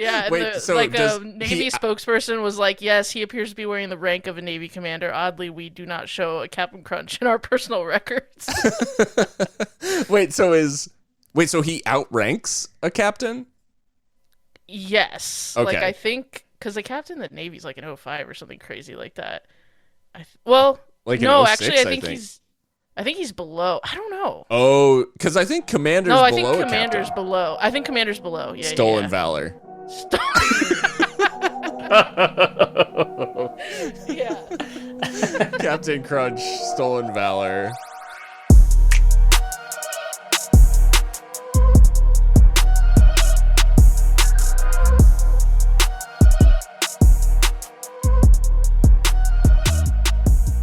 Yeah, and Wait, the so does a he? Navy spokesperson was like, "Yes, he appears to be wearing the rank of a Navy commander. Oddly, we do not show a Captain Crunch in our personal records." Wait, so is wait, so he outranks a captain? Yes, like I Okay, think because the captain of the Navy's like an O5 or something crazy like that. Well, like an no, O actually, six, I think. I think he's below. I don't know. Oh, because I think No, commander's I think below a commander's captain. below. I think commander's below. Yeah, yeah, Stolen yeah. valor. St- yeah. Captain Crunch, stolen valor.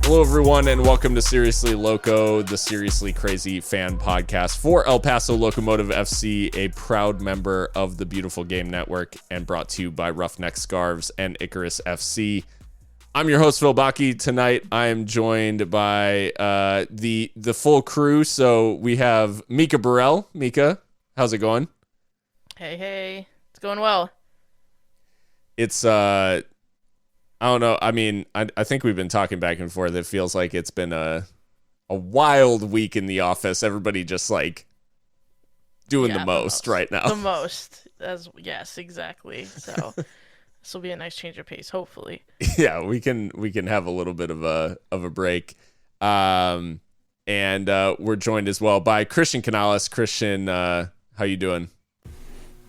Hello, everyone, and welcome to Seriously Loco, the Seriously Crazy fan podcast for El Paso Locomotive FC, a proud member of the Beautiful Game Network, and brought to you by Roughneck Scarves and Icarus FC. I'm your host, Phil Baki. Tonight, I am joined by the full crew. So we have Mika Burrell. Mika, how's it going? Hey, hey. It's going well. It's I don't know. I mean, I think we've been talking back and forth. It feels like it's been a wild week in the office. Everybody just like doing the Yeah, the most most. right now. The most. As yes, exactly. So this will be a nice change of pace, hopefully. Yeah, we can have a little bit of a break. And we're joined as well by Christian Canales. Christian, how you doing?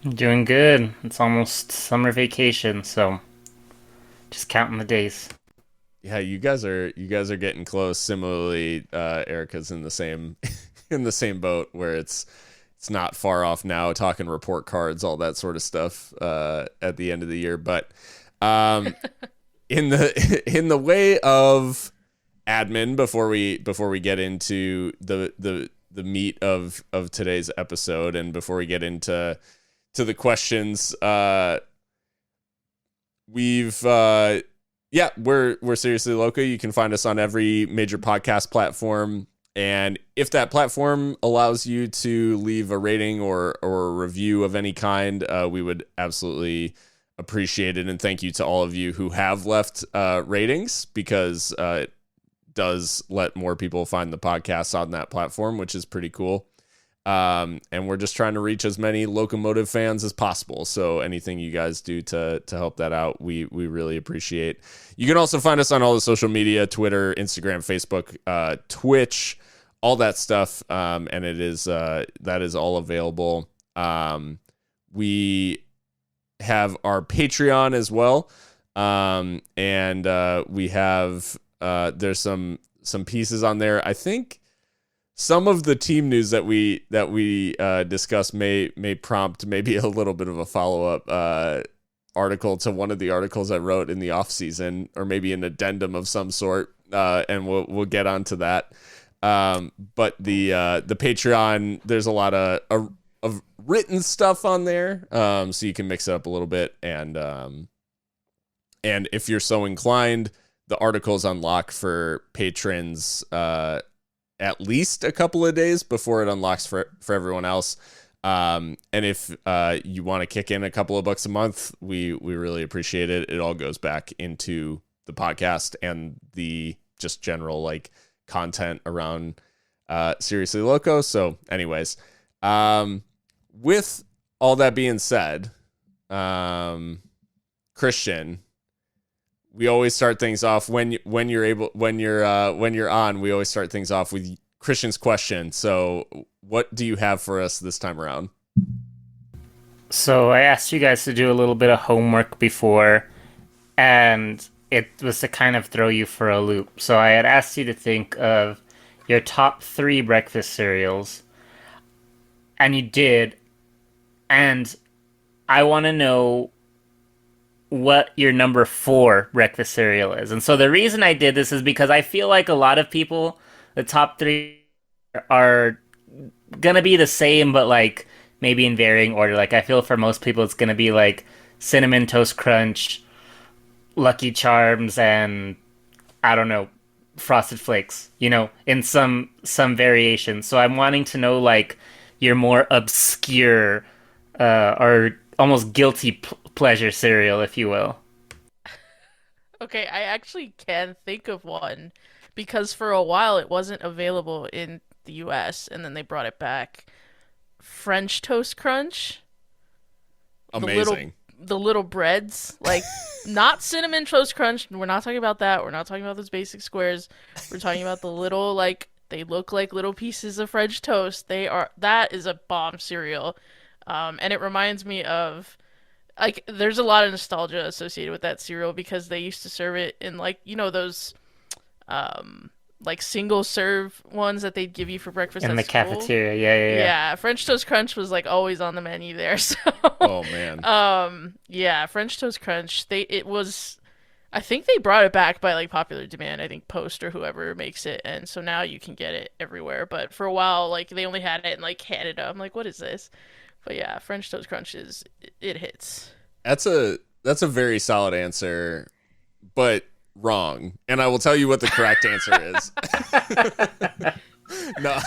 Doing good. It's almost summer vacation, so just counting the days. Yeah, you guys are getting close. Similarly, Erica's in the same in the same boat where it's not far off now. Talking report cards, all that sort of stuff at the end of the year. But in the way of admin, before we get into the meat of today's episode, and before we get into the questions, we're Seriously Loco. You can find us on every major podcast platform, and if that platform allows you to leave a rating or a review of any kind, we would absolutely appreciate it. And thank you to all of you who have left ratings, because it does let more people find the podcast on that platform, which is pretty cool. And we're just trying to reach as many locomotive fans as possible. So anything you guys do to help that out, we really appreciate. You can also find us on all the social media: Twitter, Instagram, Facebook, Twitch, all that stuff. And it is that is all available. We have our Patreon as well. And we have there's some pieces on there. I think some of the team news that we discuss may prompt maybe a little bit of a follow-up article to one of the articles I wrote in the off season, or maybe an addendum of some sort, and we'll get onto that. But the Patreon, there's a lot of written stuff on there, so you can mix it up a little bit, and if you're so inclined, the articles unlock for patrons at least a couple of days before it unlocks for everyone else. And if you want to kick in a couple of bucks a month, we really appreciate it. It all goes back into the podcast and the just general like content around Seriously Loco. So anyways, with all that being said, Christian, we always start things off when you're on. We always start things off with Christian's question. So, what do you have for us this time around? So I asked you guys to do a little bit of homework before, and it was to kind of throw you for a loop. So I had asked you to think of your top 3 breakfast cereals, and you did. And I want to know what your number 4 breakfast cereal is. And so the reason I did this is because I feel like a lot of people, the top 3 are gonna be the same, but like maybe in varying order. Like I feel for most people it's gonna be like Cinnamon Toast Crunch, Lucky Charms, and I don't know, Frosted Flakes, in some variation. So I'm wanting to know like your more obscure or almost guilty pleasure cereal, if you will. Okay, I actually can think of one because for a while it wasn't available in the US and then they brought it back. French Toast Crunch, the little Amazing. the little breads, like not cinnamon toast crunch. We're not talking about that. We're not talking about those basic squares. We're talking about the little like they look like little pieces of French toast. That is a bomb cereal. And it reminds me of like there's a lot of nostalgia associated with that cereal because they used to serve it in like those um like single serve ones that they'd give you for breakfast In at the school. cafeteria. Yeah, yeah, yeah. Yeah, French Toast Crunch was like always on the menu there. So, Oh man. yeah, French Toast Crunch. It was. I think they brought it back by like popular demand. I think Post or whoever makes it, and so now you can get it everywhere. But for a while, like they only had it in like Canada. I'm like, what is this? But yeah, French Toast Crunch it hits. That's a very solid answer, but wrong. And I will tell you what the correct answer is. No.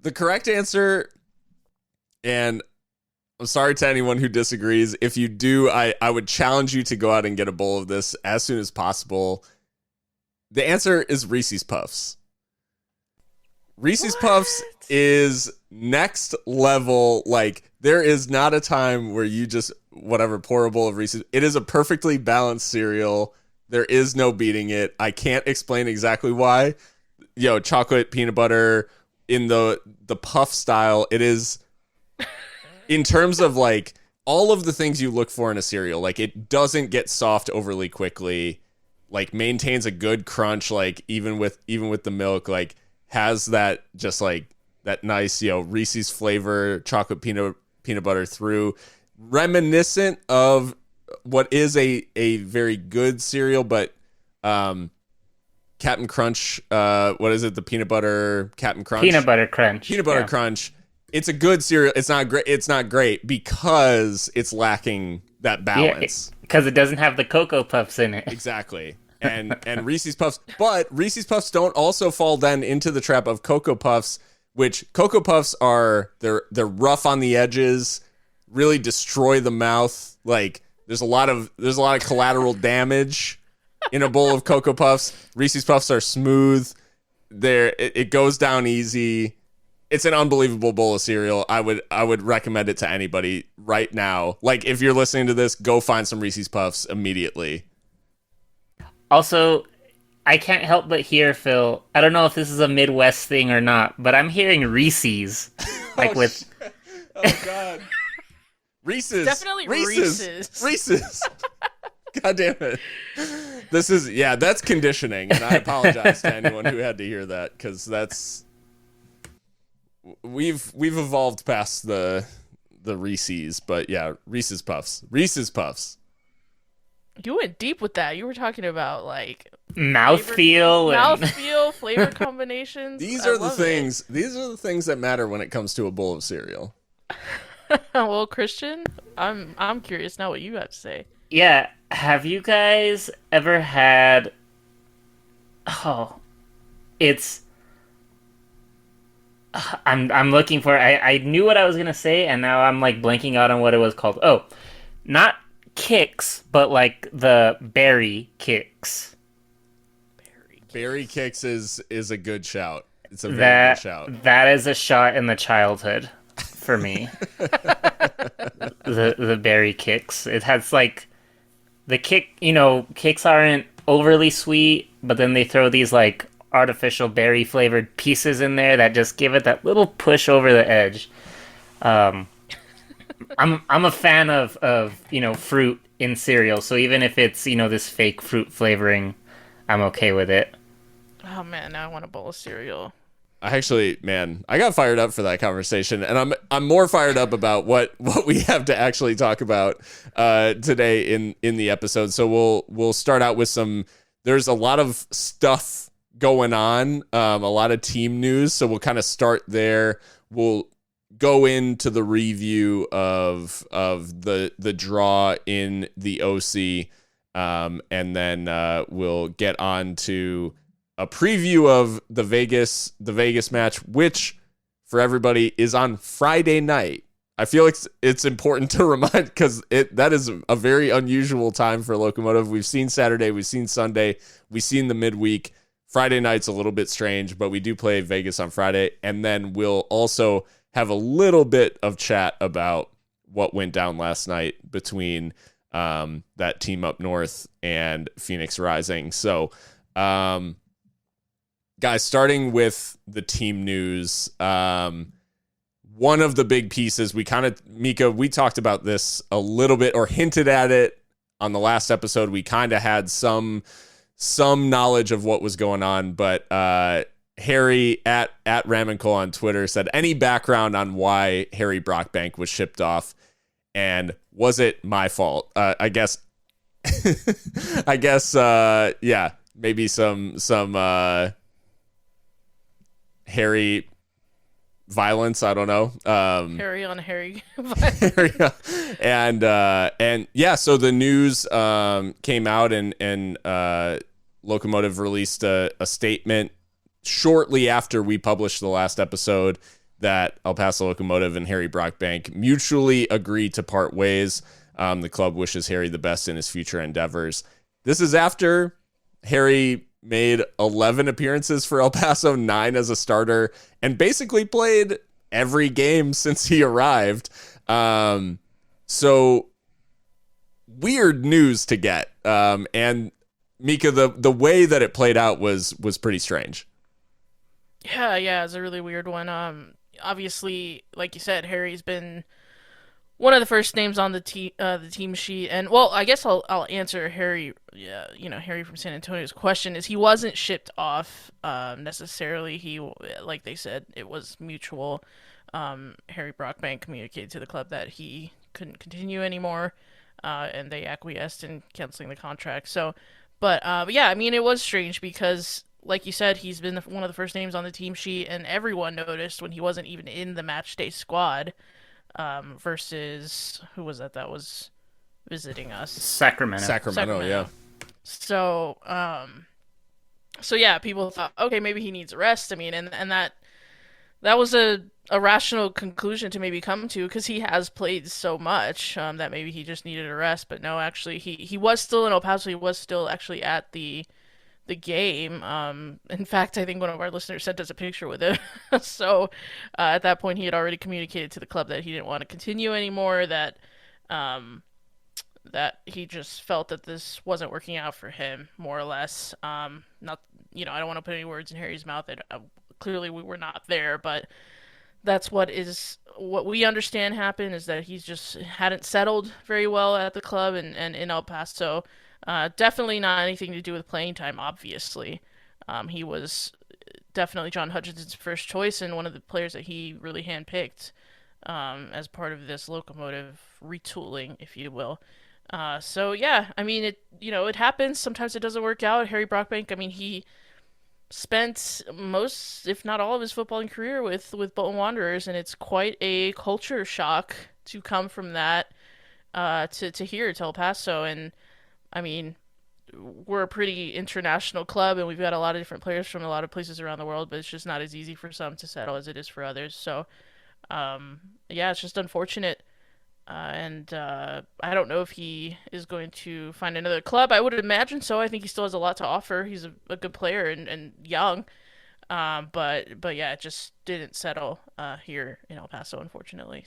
The correct answer, and I'm sorry to anyone who disagrees. If you do, I would challenge you to go out and get a bowl of this as soon as possible. The answer is Reese's Puffs. Reese's Puffs is next level. Like, there is not a time where you just, whatever, pour a bowl of Reese's. It is a perfectly balanced cereal. There is no beating it. I can't explain exactly why. Chocolate, peanut butter, in the puff style. It is, in terms of like all of the things you look for in a cereal, like it doesn't get soft overly quickly, like maintains a good crunch, like even with the milk, like has that just like that nice, Reese's flavor, chocolate peanut butter through, reminiscent of what is a very good cereal, but Captain Crunch, what is it? The peanut butter Captain Crunch? Peanut butter crunch. Peanut butter crunch. It's a good cereal. It's not great. It's not great because it's lacking that balance. Because it doesn't have the Cocoa Puffs in it. Exactly. And Reese's Puffs, but Reese's Puffs don't also fall then into the trap of Cocoa Puffs, which Cocoa Puffs are they're rough on the edges, really destroy the mouth. Like there's a lot of collateral damage in a bowl of Cocoa Puffs. Reese's Puffs are smooth. It goes down easy. It's an unbelievable bowl of cereal. I would recommend it to anybody right now. Like if you're listening to this, go find some Reese's Puffs immediately. Also, I can't help but hear, Phil, I don't know if this is a Midwest thing or not, but I'm hearing Reese's. Like with... Oh, God. Reese's. Definitely Reese's. Reese's. God damn it. That's conditioning, and I apologize to anyone who had to hear that, because that's... We've evolved past the Reese's, but yeah, Reese's Puffs. Reese's Puffs. You went deep with that. You were talking about like mouthfeel, flavor combinations. These are the things that matter when it comes to a bowl of cereal. Well, Christian, I'm curious now what you have to say. Yeah, have you guys ever had? Oh, it's. I'm looking for. I knew what I was gonna say, and now I'm like blanking out on what it was called. Oh, not Kicks, but like the berry kicks. Berry kicks is a good shout. It's a very good shout. That is a shot in the childhood for me. the berry kicks. It has like the kicks aren't overly sweet, but then they throw these like artificial berry flavored pieces in there that just give it that little push over the edge. I'm a fan of fruit in cereal, so even if it's this fake fruit flavoring, I'm okay with it. Oh man, now I want a bowl of cereal. I got fired up for that conversation, and I'm more fired up about what we have to actually talk about today in the episode. So we'll start out with some. There's a lot of stuff going on, a lot of team news. So we'll kind of start there. We'll go into the review of the draw in the OC, and then we'll get on to a preview of the Vegas match, which for everybody is on Friday night. I feel like it's important to remind, because that is a very unusual time for Locomotive. We've seen Saturday, we've seen Sunday, we've seen the midweek. Friday night's a little bit strange, but we do play Vegas on Friday, and then we'll also have a little bit of chat about what went down last night between that team up north and Phoenix Rising. So, guys, starting with the team news, one of the big pieces, Mika, we talked about this a little bit, or hinted at it on the last episode. We kind of had some knowledge of what was going on, but Harry at Ramancole on Twitter said, any background on why Harry Brockbank was shipped off, and was it my fault? I guess, yeah, maybe some Harry violence. I don't know. Harry on Harry. and yeah, so the news came out, and Locomotive released a statement shortly after we published the last episode that El Paso Locomotive and Harry Brockbank mutually agreed to part ways. The club wishes Harry the best in his future endeavors. This is after Harry made 11 appearances for El Paso, 9 as a starter, and basically played every game since he arrived. So weird news to get. And Mika, the way that it played out was pretty strange. Yeah, it's a really weird one. Obviously, like you said, Harry's been one of the first names on the team sheet, and well, I guess I'll answer Harry. Yeah, Harry from San Antonio's question is he wasn't shipped off necessarily. He, like they said, it was mutual. Harry Brockbank communicated to the club that he couldn't continue anymore, and they acquiesced in canceling the contract. So, but yeah, I mean, it was strange because, like you said, he's been one of the first names on the team sheet, and everyone noticed when he wasn't even in the match day squad. Versus who was that was visiting us? Sacramento, yeah. So, so yeah, people thought, okay, maybe he needs a rest. I mean, and that was a rational conclusion to maybe come to, because he has played so much that maybe he just needed a rest. But no, actually, he was still in El Paso. He was still actually at the game. In fact, I think one of our listeners sent us a picture with it. So at that point, he had already communicated to the club that he didn't want to continue anymore, that he just felt that this wasn't working out for him, more or less. Not, I don't want to put any words in Harry's mouth. That clearly we were not there, but that's what we understand happened, is that he's just hadn't settled very well at the club and in El Paso. Definitely not anything to do with playing time, obviously. He was definitely John Hutchinson's first choice, and one of the players that he really handpicked as part of this Locomotive retooling, if you will. So yeah, I mean, it happens. Sometimes it doesn't work out. Harry Brockbank, I mean, he spent most, if not all, of his footballing career with Bolton Wanderers, and it's quite a culture shock to come from that to here to El Paso. And I mean, we're a pretty international club, and we've got a lot of different players from a lot of places around the world, but it's just not as easy for some to settle as it is for others. So, yeah, it's just unfortunate. And I don't know if he is going to find another club. I would imagine so. I think he still has a lot to offer. He's a good player and young. But yeah, it just didn't settle here in El Paso, unfortunately.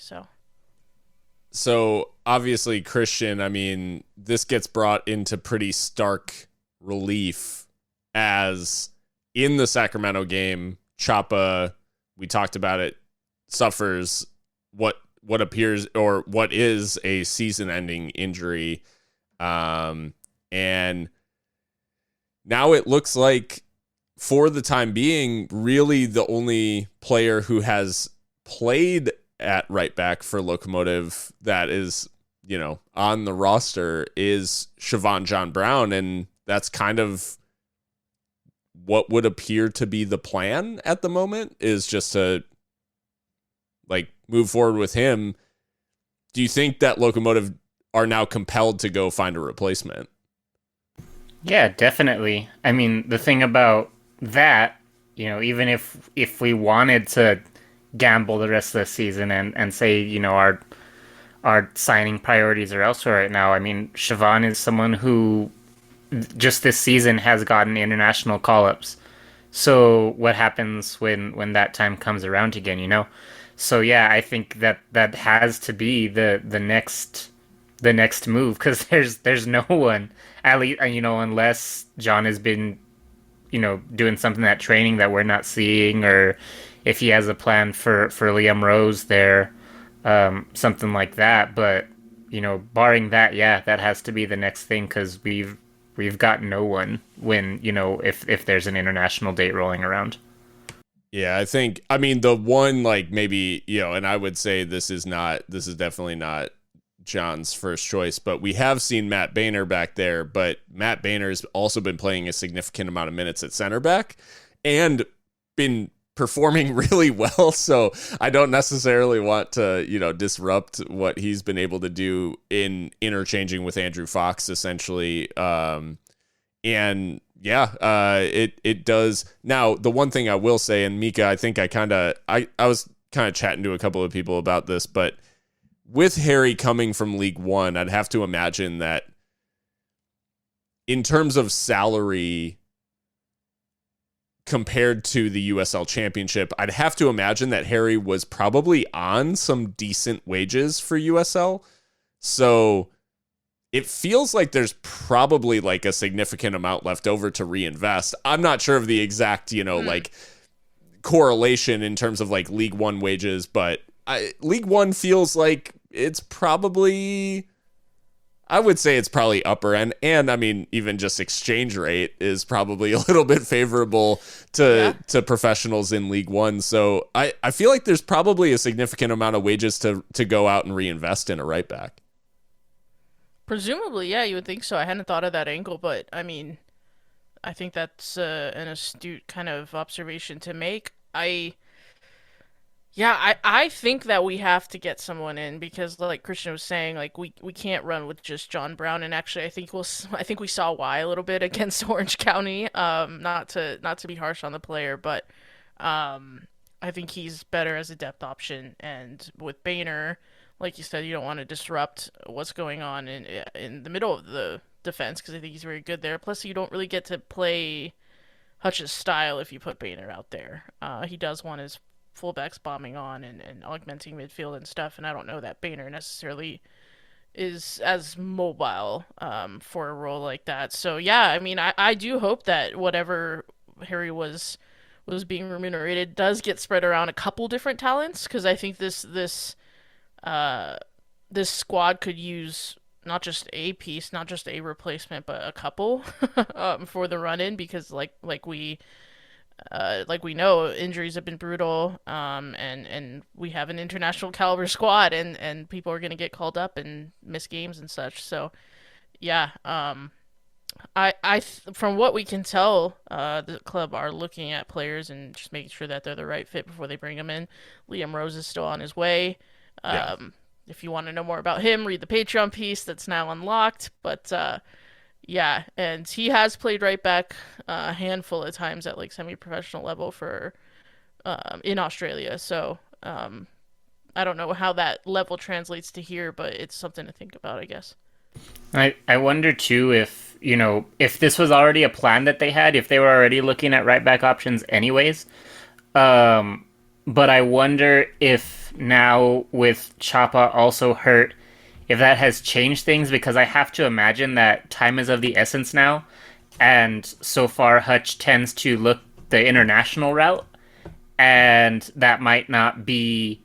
So obviously, Christian, I mean, this gets brought into pretty stark relief as in the Sacramento game, Chapa, we talked about it, suffers what appears, or what is, a season-ending injury. And now it looks like, for the time being, really the only player who has played at right back for Locomotive that is, on the roster is Siobhan John Brown. And that's kind of what would appear to be the plan at the moment, is just to move forward with him. Do you think that Locomotive are now compelled to go find a replacement? Yeah, definitely. I mean, the thing about that, even if we wanted to gamble the rest of the season and say, our signing priorities are elsewhere right now. I mean, Siobhan is someone who just this season has gotten international call-ups. So what happens when that time comes around again? So yeah, I think that has to be the next move because there's no one at least unless John has been doing something at training that we're not seeing, or if he has a plan for Liam Rose there, something like that. But barring that, yeah, that has to be the next thing because we've got no one when if there's an international date rolling around. Yeah, I mean the one like maybe and I would say this is definitely not John's first choice, but we have seen Matt Boehner back there, but Matt Boehner's also been playing a significant amount of minutes at center back and been performing really well. So I don't necessarily want to, disrupt what he's been able to do in interchanging with Andrew Fox essentially. And yeah, it does. Now, the one thing I will say, and Mika, I think I was kind of chatting to a couple of people about this, but with Harry coming from League One, I'd have to imagine that in terms of salary compared to the USL Championship, I'd have to imagine that Harry was probably on some decent wages for USL. So it feels like there's probably like a significant amount left over to reinvest. I'm not sure of the exact, like correlation in terms of like League One wages, but League One feels like it's probably, I would say it's probably upper end. And I mean, even just exchange rate is probably a little bit favorable to professionals in League One. So I feel like there's probably a significant amount of wages to go out and reinvest in a right back. Presumably, yeah, you would think so. I hadn't thought of that angle, but I mean, I think that's an astute kind of observation to make. I think that we have to get someone in because, like Christian was saying, like we can't run with just John Brown. And actually, I think we saw why a little bit against Orange County. Not to be harsh on the player, but I think he's better as a depth option. And with Boehner, like you said, you don't want to disrupt what's going on in the middle of the defense because I think he's very good there. Plus, you don't really get to play Hutch's style if you put Boehner out there. He does want his fullbacks bombing on and augmenting midfield and stuff, and I don't know that Boehner necessarily is as mobile for a role like that. So yeah, I mean, I do hope that whatever Harry was being remunerated does get spread around a couple different talents because I think this squad could use not just a piece, not just a replacement, but a couple for the run in because like we know injuries have been brutal, and we have an international caliber squad, and people are going to get called up and miss games and such. So, yeah, from what we can tell, the club are looking at players and just making sure that they're the right fit before they bring them in. Liam Rose is still on his way. Yeah. If you want to know more about him, read the Patreon piece that's now unlocked. But yeah, and he has played right back a handful of times at like semi-professional level for in Australia. So I don't know how that level translates to here, but it's something to think about, I guess. I wonder too if this was already a plan that they had, if they were already looking at right back options anyways. But I wonder if now with Chapa also hurt, if that has changed things, because I have to imagine that time is of the essence now, and so far Hutch tends to look the international route, and that might not be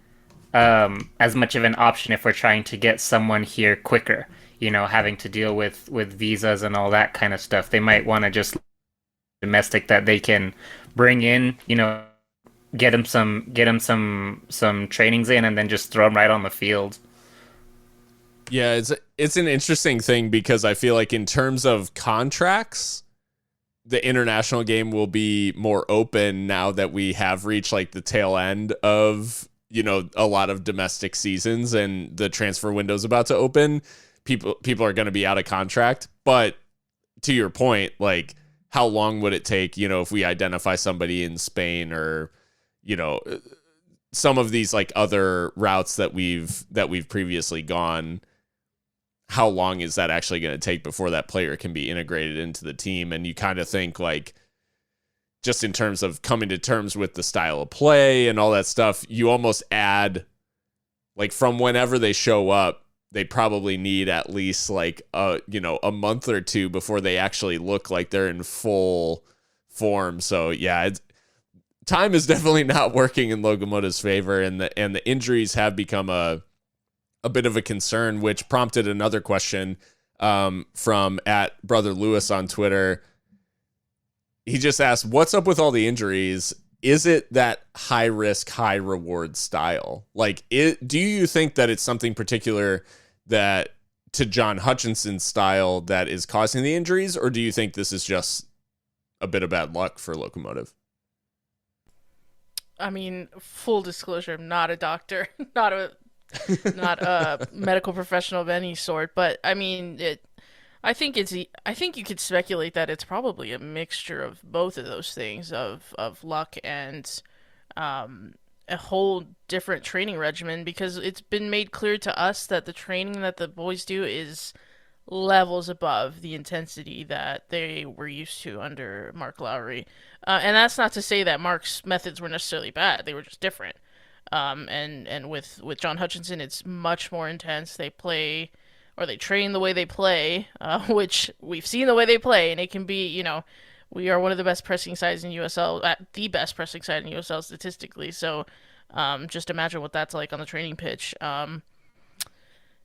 as much of an option if we're trying to get someone here quicker, having to deal with visas and all that kind of stuff. They might want to just domestic that they can bring in, get him some trainings in, and then just throw him right on the field. Yeah, it's an interesting thing because I feel like in terms of contracts, the international game will be more open now that we have reached like the tail end of, a lot of domestic seasons and the transfer window's about to open. People are going to be out of contract. But to your point, like how long would it take, if we identify somebody in Spain or, some of these like other routes that we've previously gone, how long is that actually going to take before that player can be integrated into the team? And you kind of think like, just in terms of coming to terms with the style of play and all that stuff, you almost add like from whenever they show up, they probably need at least like a month or two before they actually look like they're in full form. So yeah, time is definitely not working in Locomotive's favor, and the injuries have become a bit of a concern, which prompted another question from at Brother Lewis on Twitter. He just asked, what's up with all the injuries? Is it that high risk, high reward style? Like, do you think that it's something particular that to John Hutchinson's style that is causing the injuries, or do you think this is just a bit of bad luck for Locomotive? I mean, full disclosure, I'm not a doctor, not a medical professional of any sort, but I mean, I think you could speculate that it's probably a mixture of both of those things, of luck and a whole different training regimen, because it's been made clear to us that the training that the boys do is levels above the intensity that they were used to under Mark Lowry. And that's not to say that Mark's methods were necessarily bad; they were just different. And with John Hutchinson, it's much more intense. They play, or they train the way they play, which we've seen the way they play, and it can be, we are one of the best pressing sides in USL, the best pressing side in USL statistically. So, just imagine what that's like on the training pitch. And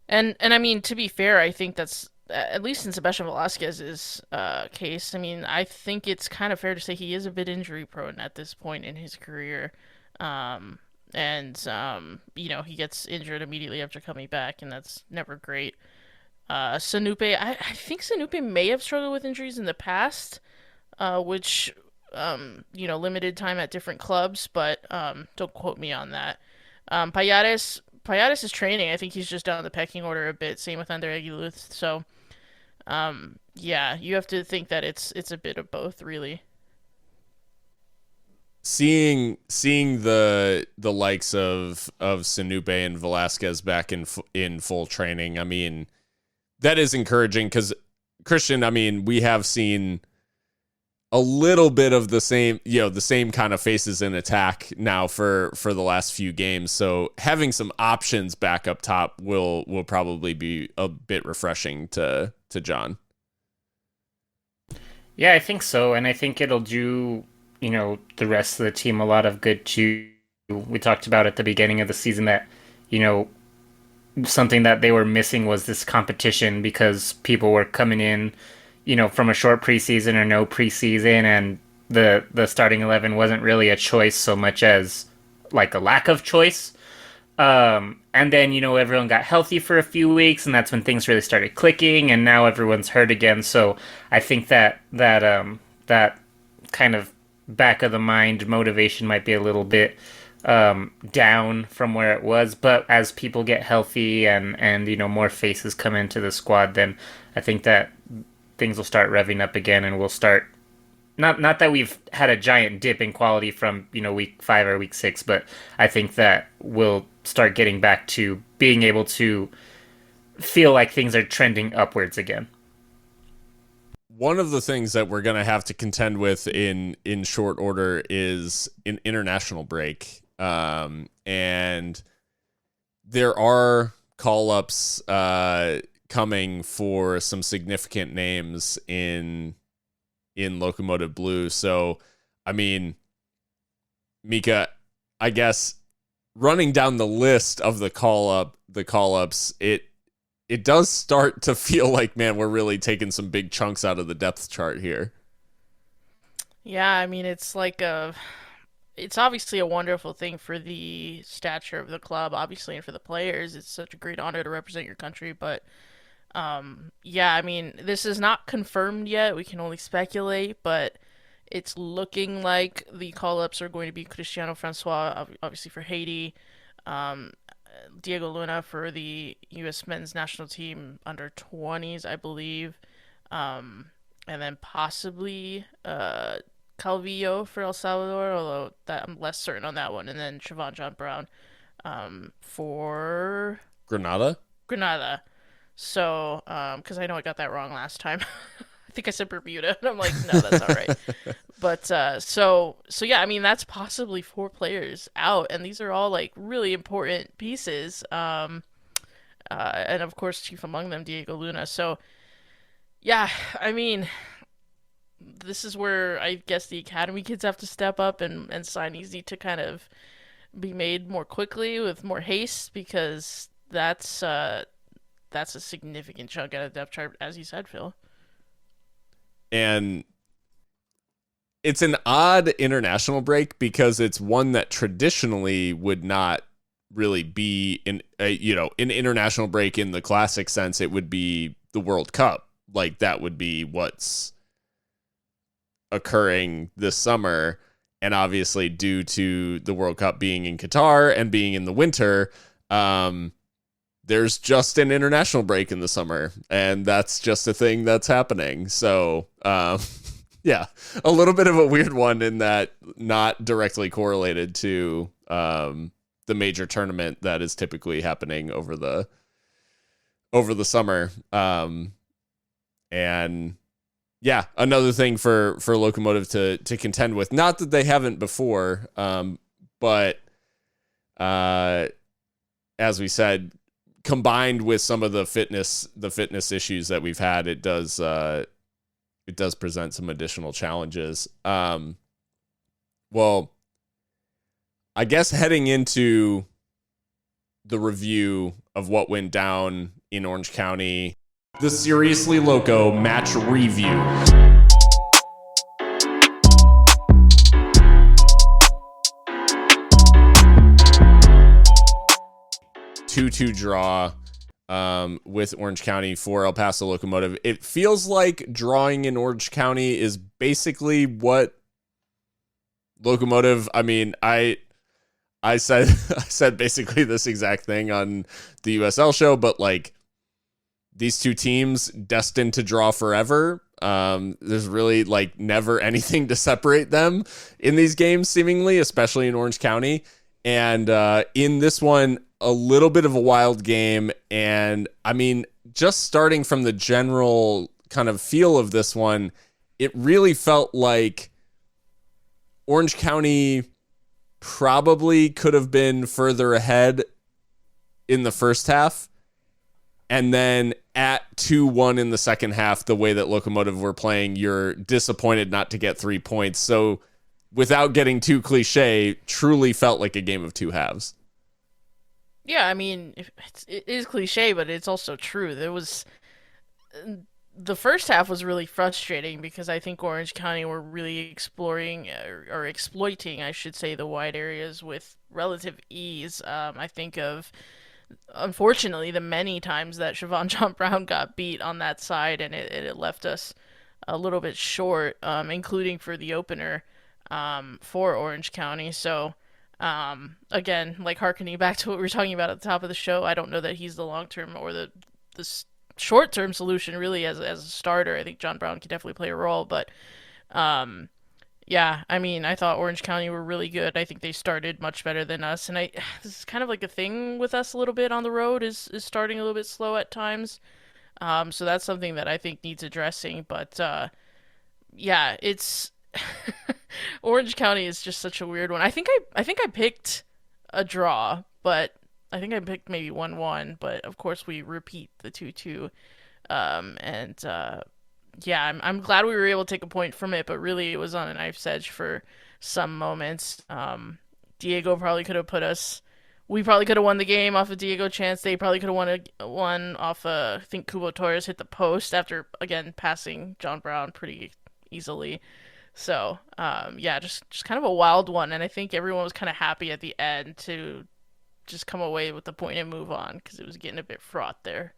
I mean, to be fair, I think that's at least in Sebastian Velasquez's case. I mean, I think it's kind of fair to say he is a bit injury prone at this point in his career. He gets injured immediately after coming back, and that's never great. Sanupe, I think Sanupe may have struggled with injuries in the past, which limited time at different clubs, but don't quote me on that. Payares is training. I think he's just down the pecking order a bit. Same with Andre Aguiluth. So, yeah, you have to think that it's a bit of both, really. Seeing the likes of Sanupe and Velasquez back in full training, I mean, that is encouraging because, Christian, I mean, we have seen a little bit of the same kind of faces in attack now for the last few games. So having some options back up top will probably be a bit refreshing to John. Yeah, I think so, and I think it'll do the rest of the team a lot of good too. We talked about at the beginning of the season that something that they were missing was this competition, because people were coming in from a short preseason or no preseason, and the starting 11 wasn't really a choice so much as like a lack of choice. And then everyone got healthy for a few weeks, and that's when things really started clicking, and now everyone's hurt again. So I think that kind of back of the mind motivation might be a little bit down from where it was, but as people get healthy and more faces come into the squad, then I think that things will start revving up again, and we'll start not that we've had a giant dip in quality from week 5 or week 6, but I think that we'll start getting back to being able to feel like things are trending upwards again. One of the things that we're going to have to contend with in short order is an international break. And there are call-ups coming for some significant names in Locomotive Blue. So, I mean, Mika, I guess running down the list of the call-ups, it does start to feel like, man, we're really taking some big chunks out of the depth chart here. Yeah, I mean, it's obviously a wonderful thing for the stature of the club, obviously, and for the players. It's such a great honor to represent your country, but yeah, I mean, this is not confirmed yet. We can only speculate, but it's looking like the call-ups are going to be Cristiano Francois, obviously for Haiti, Diego Luna for the U.S. men's national team under 20s, I believe, and then possibly Calvillo for El Salvador, although that I'm less certain on that one. And then Siobhan John Brown for Granada. Granada. So, because I know I got that wrong last time. I think I said Bermuda, and I'm like, no, that's all right. But so yeah, I mean that's possibly 4 players out, and these are all like really important pieces. And of course, chief among them, Diego Luna. So yeah, I mean, this is where I guess the academy kids have to step up, and signings need to kind of be made more quickly with more haste because that's a significant chunk out of the depth chart, as you said, Phil. And it's an odd international break because it's one that traditionally would not really be in an international break in the classic sense. It would be the World Cup. Like that would be what's occurring this summer. And obviously due to the World Cup being in Qatar and being in the winter, there's just an international break in the summer, and that's just a thing that's happening. So, yeah, a little bit of a weird one in that not directly correlated to the major tournament that is typically happening over the summer. And yeah, another thing for Locomotive to contend with. Not that they haven't before, but as we said, combined with some of the fitness issues that we've had, it does present some additional challenges. Well, I guess heading into the review of what went down in Orange County, the Seriously Loco match review. Two draw with Orange County for El Paso Locomotive. It feels like drawing in Orange County is basically what Locomotive. I mean, I said basically this exact thing on the USL show, but like these two teams destined to draw forever. There's really like never anything to separate them in these games, seemingly, especially in Orange County. And in this one, a little bit of a wild game. And I mean, just starting from the general kind of feel of this one, it really felt like Orange County probably could have been further ahead in the first half. And then at 2-1 in the second half, the way that Locomotive were playing, you're disappointed not to get 3 points. So without getting too cliche, truly felt like a game of two halves. Yeah, I mean, it is cliche, but it's also true. The first half was really frustrating because I think Orange County were really exploring or exploiting, I should say, the wide areas with relative ease. I think of, unfortunately, the many times that Siobhan John Brown got beat on that side, and it left us a little bit short, including for the opener for Orange County. So, again, like harkening back to what we were talking about at the top of the show, I don't know that he's the long-term or the short-term solution really as a starter. I think John Brown can definitely play a role, but yeah, I mean, I thought Orange County were really good. I think they started much better than us, and this is kind of like a thing with us a little bit on the road is starting a little bit slow at times. So that's something that I think needs addressing, but yeah, it's Orange County is just such a weird one. I think I picked a draw, but I think I picked maybe 1-1, but of course we repeat the 2-2. And yeah, I'm glad we were able to take a point from it, but really it was on a knife's edge for some moments. Diego probably could have put us. We probably could have won the game off a Diego chance. They probably could have won off I think Cubo Torres hit the post after again passing John Brown pretty easily. So yeah, just kind of a wild one, and I think everyone was kind of happy at the end to just come away with the point and move on because it was getting a bit fraught there.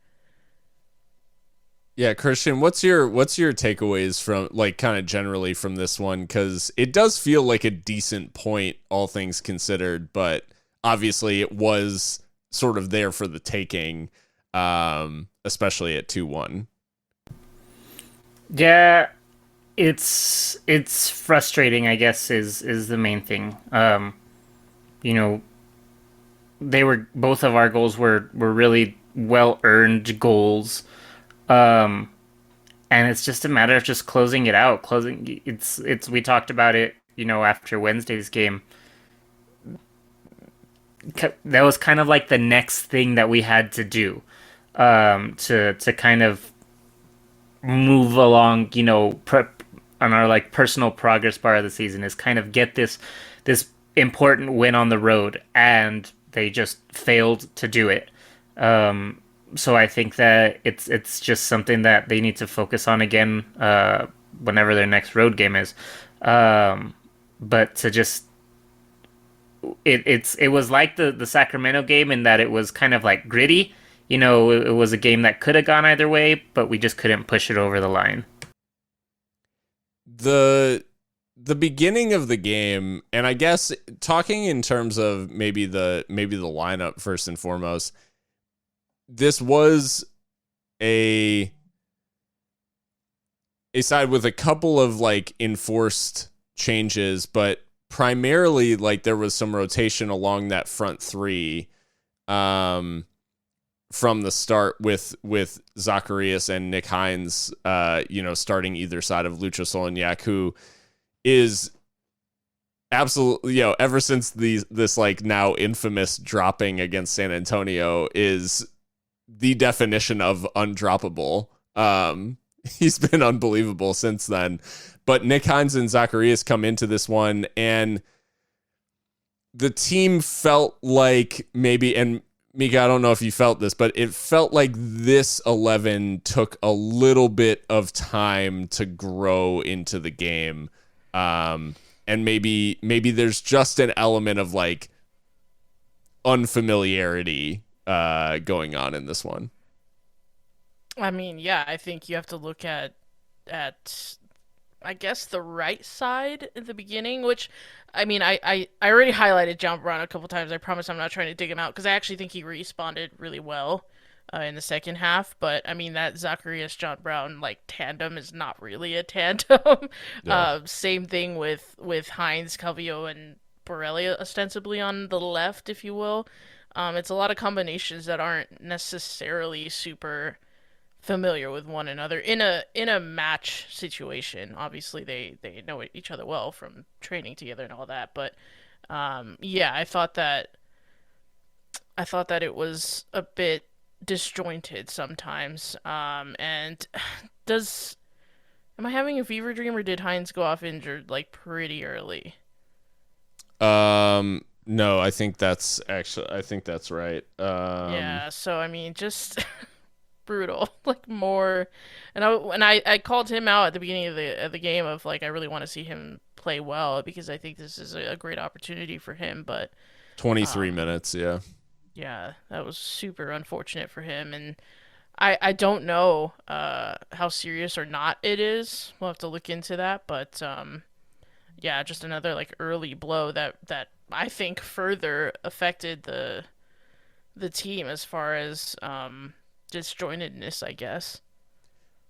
Yeah, Christian, what's your takeaways from like kind of generally from this one? Because it does feel like a decent point, all things considered, but obviously it was sort of there for the taking, especially at 2-1. Yeah, It's frustrating, I guess, is the main thing. You know, they were both of our goals were really well earned goals. Um, and it's just a matter of just closing it out. Closing it's we talked about it, after Wednesday's game. That was kind of like the next thing that we had to do, to kind of move along, on our like personal progress bar of the season, is kind of get this important win on the road, and they just failed to do it. So I think that it's just something that they need to focus on again, whenever their next road game is. But to just it was like the Sacramento game in that it was kind of like gritty. It was a game that could have gone either way, but we just couldn't push it over the line. The beginning of the game, and I guess talking in terms of maybe the lineup first and foremost, this was a side with a couple of like enforced changes, but primarily like there was some rotation along that front three from the start with Zacharias and Nick Hines starting either side of Lucho Solignac, who is absolutely, ever since this like now infamous dropping against San Antonio, is the definition of undroppable. He's been unbelievable since then. But Nick Hines and Zacharias come into this one, and the team felt like maybe, and Mika, I don't know if you felt this, but it felt like this 11 took a little bit of time to grow into the game. And maybe there's just an element of like unfamiliarity going on in this one. I mean, yeah, I think you have to look at I guess the right side at the beginning, which I mean, I already highlighted John Brown a couple times. I promise I'm not trying to dig him out because I actually think he responded really well in the second half. But I mean, that Zacharias John Brown like tandem is not really a tandem. Yeah. Same thing with Hines, Calvillo, and Borelli ostensibly on the left, if you will. It's a lot of combinations that aren't necessarily super familiar with one another in a match situation. Obviously, they know each other well from training together and all that. But yeah, I thought that it was a bit disjointed sometimes. And does am I having a fever dream, or did Hines go off injured like pretty early? No, I think that's right. Yeah, so I mean, just brutal, like more. And I called him out at the beginning of the game of like I really want to see him play well because I think this is a great opportunity for him. But 23 um, minutes, yeah. yeah, that was super unfortunate for him, and I don't know how serious or not it is. We'll have to look into that, but yeah, just another like early blow that I think further affected the team as far as disjointedness, I guess.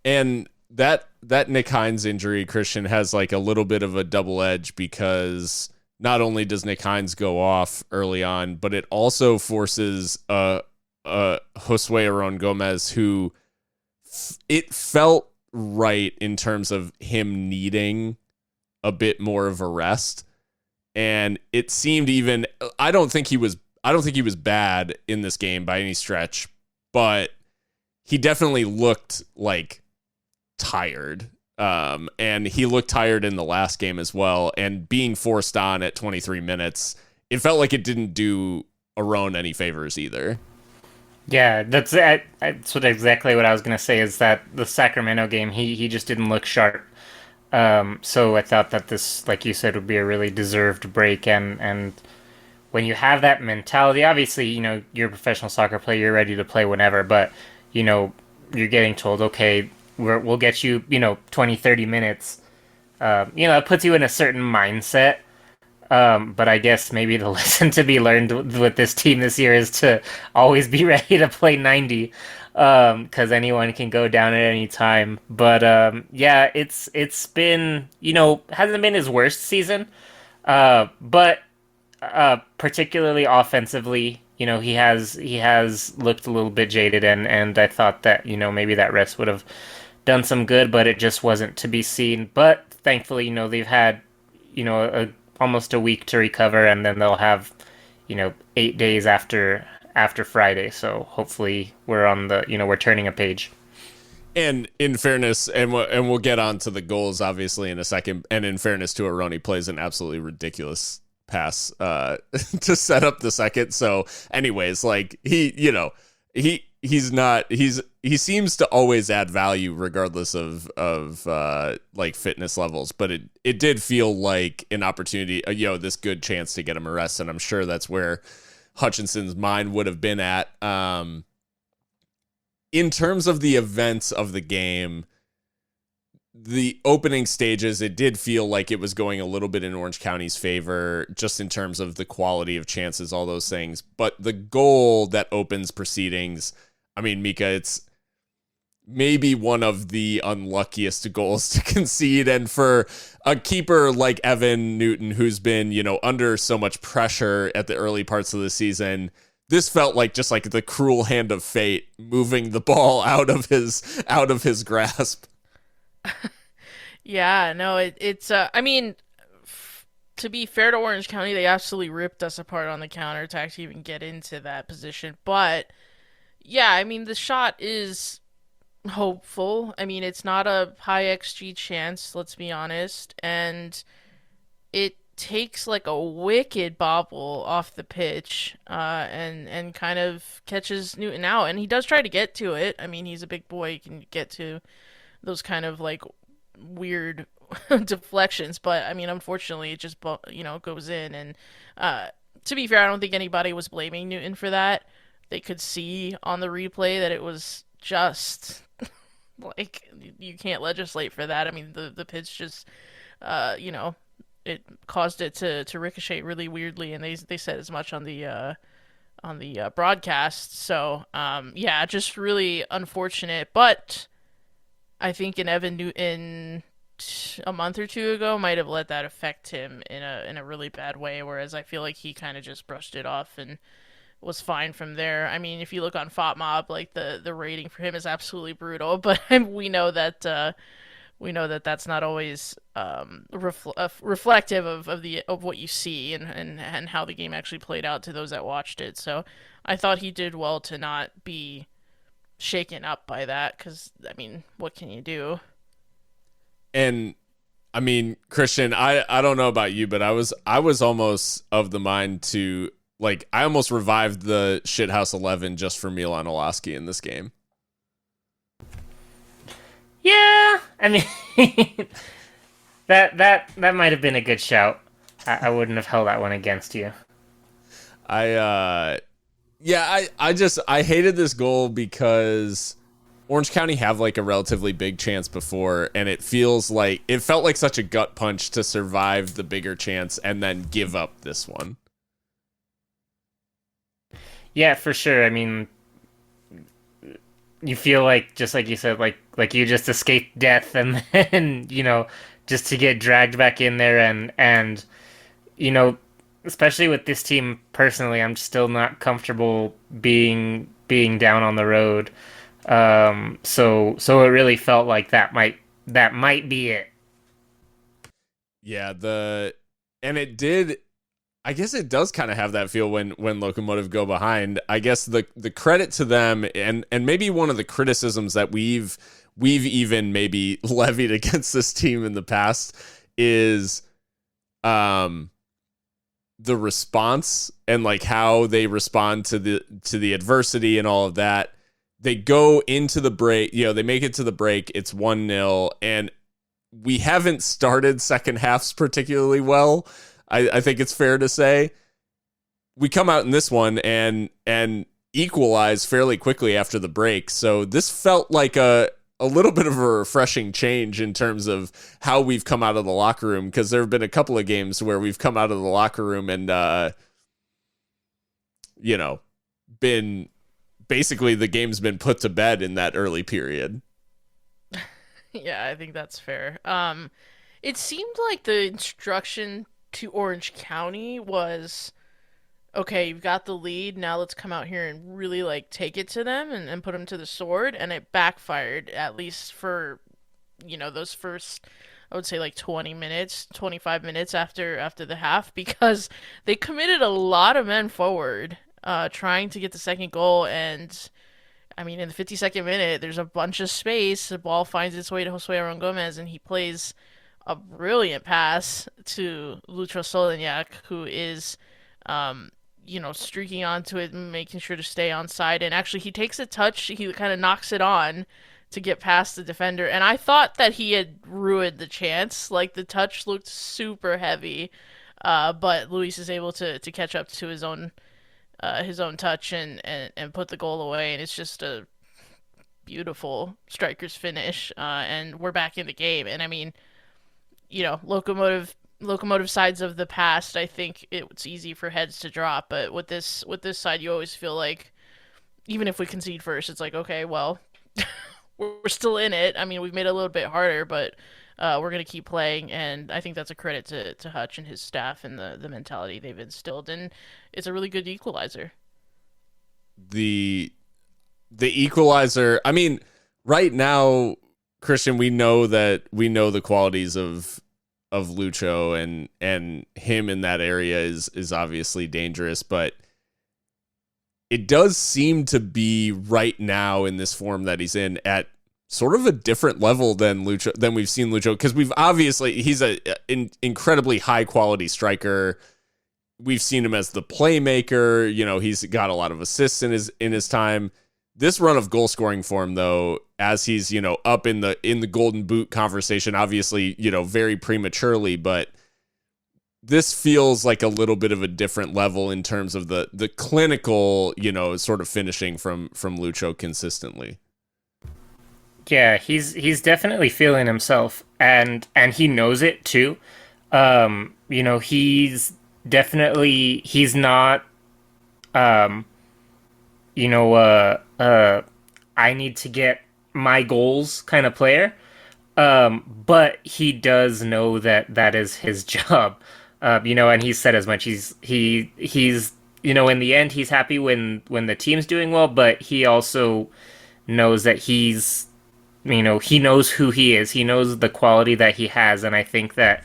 And that Nick Hines injury, Christian, has like a little bit of a double edge because not only does Nick Hines go off early on, but it also forces Josue Aron Gomez, who it felt right in terms of him needing a bit more of a rest. And it seemed even I don't think he was bad in this game by any stretch, but he definitely looked like tired. And he looked tired in the last game as well. And being forced on at 23 minutes, it felt like it didn't do Aron any favors either. Yeah, that's exactly what I was gonna say. Is that the Sacramento game? He just didn't look sharp. So I thought that this, like you said, would be a really deserved break. And when you have that mentality, obviously, you're a professional soccer player, you're ready to play whenever. But you know, you're getting told, okay, we'll get you, 20, 30 minutes. It puts you in a certain mindset. But I guess maybe the lesson to be learned with this team this year is to always be ready to play 90. because anyone can go down at any time. But yeah, it's been, hasn't been his worst season, but particularly offensively, he has looked a little bit jaded, and I thought that maybe that rest would have done some good, but it just wasn't to be seen. But thankfully, they've had almost a week to recover, and then they'll have 8 days after Friday. So hopefully we're turning a page. And in fairness, we'll get on to the goals obviously in a second. And in fairness to Aroni, plays an absolutely ridiculous pass to set up the second. So, anyways, like he seems to always add value regardless of like fitness levels. But it did feel like an opportunity, this good chance to get him arrested. And I'm sure that's where Hutchinson's mind would have been at. In terms of the events of the game, the opening stages, it did feel like it was going a little bit in Orange County's favor, just in terms of the quality of chances, all those things. But the goal that opens proceedings, I mean, Mika, it's maybe one of the unluckiest goals to concede. And for a keeper like Evan Newton, who's been, under so much pressure at the early parts of the season, this felt like just like the cruel hand of fate moving the ball out of his grasp. Yeah, no, it's I mean, to be fair to Orange County, they absolutely ripped us apart on the counterattack to even get into that position. But yeah, I mean, the shot is hopeful. I mean, it's not a high XG chance, let's be honest, and it takes like a wicked bobble off the pitch, and kind of catches Newton out, and he does try to get to it. I mean, he's a big boy; he can get to those kind of like weird deflections, but I mean, unfortunately, it just goes in. And to be fair, I don't think anybody was blaming Newton for that. They could see on the replay that it was just like you can't legislate for that. I mean, the pitch just it caused it to ricochet really weirdly, and they said as much on the broadcast. So yeah, just really unfortunate. But I think in Evan Newton a month or two ago might have let that affect him in a really bad way, whereas I feel like he kind of just brushed it off and was fine from there. I mean, if you look on FOTMob, like the rating for him is absolutely brutal, but we know that that's not always reflective of what you see and how the game actually played out to those that watched it. So I thought he did well to not be shaken up by that, because I mean, what can you do? And I mean, Christian, I don't know about you, but I was almost of the mind to, like, I almost revived the Shithouse 11 just for Milan Iloski in this game. Yeah, I mean, that might have been a good shout. I wouldn't have held that one against you. I hated this goal because Orange County have like a relatively big chance before, and it felt like such a gut punch to survive the bigger chance and then give up this one. Yeah, for sure. I mean, you feel like, just like you said, like you just escaped death, and then just to get dragged back in there, and especially with this team, personally, I'm still not comfortable being down on the road. So it really felt like that might be it. Yeah, and it did. I guess it does kind of have that feel when Locomotive go behind. I guess the credit to them, and maybe one of the criticisms that we've even maybe levied against this team in the past is the response, and like how they respond to the adversity and all of that. They go into the break, they make it to the break, it's 1-0, and we haven't started second halves particularly well. I think it's fair to say. We come out in this one and equalize fairly quickly after the break. So this felt like a little bit of a refreshing change in terms of how we've come out of the locker room, because there have been a couple of games where we've come out of the locker room and been basically the game's been put to bed in that early period. Yeah, I think that's fair. It seemed like the instruction to Orange County was, okay, you've got the lead, now let's come out here and really like take it to them and put them to the sword, and it backfired, at least for, those first, I would say like 20 minutes, 25 minutes after the half, because they committed a lot of men forward, trying to get the second goal. And I mean, in the 52nd minute, there's a bunch of space. The ball finds its way to Josue Aron Gomez, and he plays a brilliant pass to Lucho Solignac, who is, streaking onto it, making sure to stay on side. And actually, he takes a touch. He kind of knocks it on to get past the defender. And I thought that he had ruined the chance. Like, the touch looked super heavy. But Luis is able to catch up to his own touch and put the goal away, and it's just a beautiful striker's finish. And we're back in the game. And I mean, locomotive sides of the past, I think it's easy for heads to drop, but with this side, you always feel like even if we concede first, it's like, okay, well, we're still in it. I mean, we've made it a little bit harder, but we're going to keep playing, and I think that's a credit to Hutch and his staff and the mentality they've instilled, and it's a really good equalizer. The equalizer, I mean, right now, Christian, we know the qualities of Lucho, and him in that area is obviously dangerous, but it does seem to be right now in this form that he's in at sort of a different level than we've seen Lucho, because he's an incredibly high quality striker. We've seen him as the playmaker. He's got a lot of assists in his time. This run of goal scoring form, though, as he's up in the Golden Boot conversation, obviously very prematurely, but this feels like a little bit of a different level in terms of the clinical sort of finishing from Lucho consistently. Yeah, he's definitely feeling himself, and he knows it too. He's not I need to get my goals kind of player. But he does know that is his job. And he said as much. He's in the end, he's happy when the team's doing well, but he also knows that he knows who he is. He knows the quality that he has, and I think that